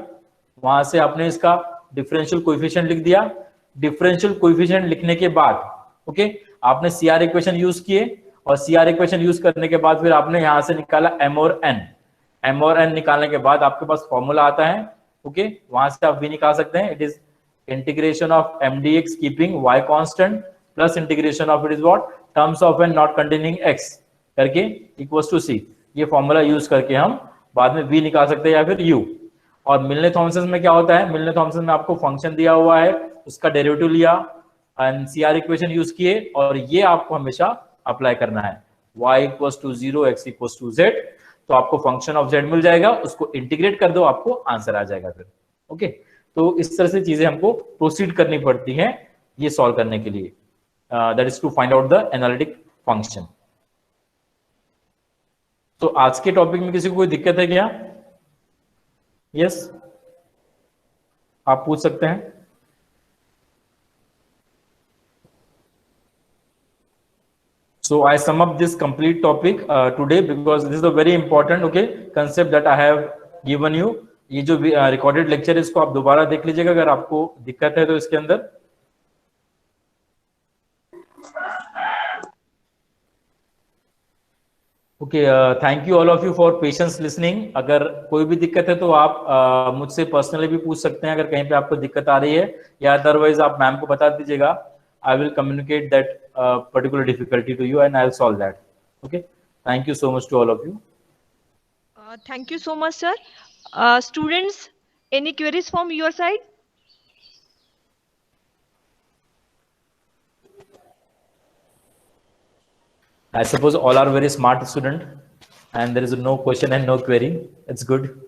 वहां से आपने इसका डिफरेंशियल कोएफिशिएंट लिख दिया। डिफरेंशियल कोएफिशिएंट लिखने के बाद ओके आपने सीआर इक्वेशन यूज किए, और सीआर इक्वेशन यूज करने के बाद फिर आपने यहां से निकाला m और n। m और n निकालने के बाद आपके पास फॉर्मूला आता है, ओके, वहां से आप v निकाल सकते हैं। It is integration of m dx keeping y constant plus integration of it is what terms of n not containing x करके इक्वल्स टू c। ये फॉर्मूला यूज करके हम बाद में v निकाल सकते हैं या फिर u। और मिलने थॉमसन में क्या होता है? मिलने थॉमसन में आपको फंक्शन दिया हुआ है, उसका डेरिवेटिव लिया एंड सीआर इक्वेशन यूज किए, और ये आपको हमेशा अप्लाई करना है। y equals to 0, x equals to z, तो आपको फंक्शन ऑफ z मिल जाएगा, उसको इंटीग्रेट कर दो, आपको आंसर आ जाएगा फिर। ओके, तो इस तरह से चीजें हमको प्रोसीड करनी पड़ती हैं ये सॉल्व करने के लिए, that is to find out the analytic function. तो आज के टॉपिक में किसी को कोई दिक्कत है क्या? यस, आप पूछ सकते हैं. So I sum up this complete topic today because this is a very important concept that I have given you. ये जो recorded lecture है इसको आप दोबारा देख लीजिएगा अगर आपको दिक्कत है तो इसके अंदर. Okay, thank you all of you for patience listening. अगर कोई भी दिक्कत है तो आप मुझसे पर्सनली भी पूछ सकते हैं अगर कहीं पे आपको दिक्कत आ रही है, या अदरवाइज आप मैम को बता दीजिएगा. I will communicate that particular difficulty to you and I'll solve that. Okay. Thank you so much to all of you. Thank you so much, sir. Students, any queries from your side? I suppose all are very smart student and there is no question and no query. It's good.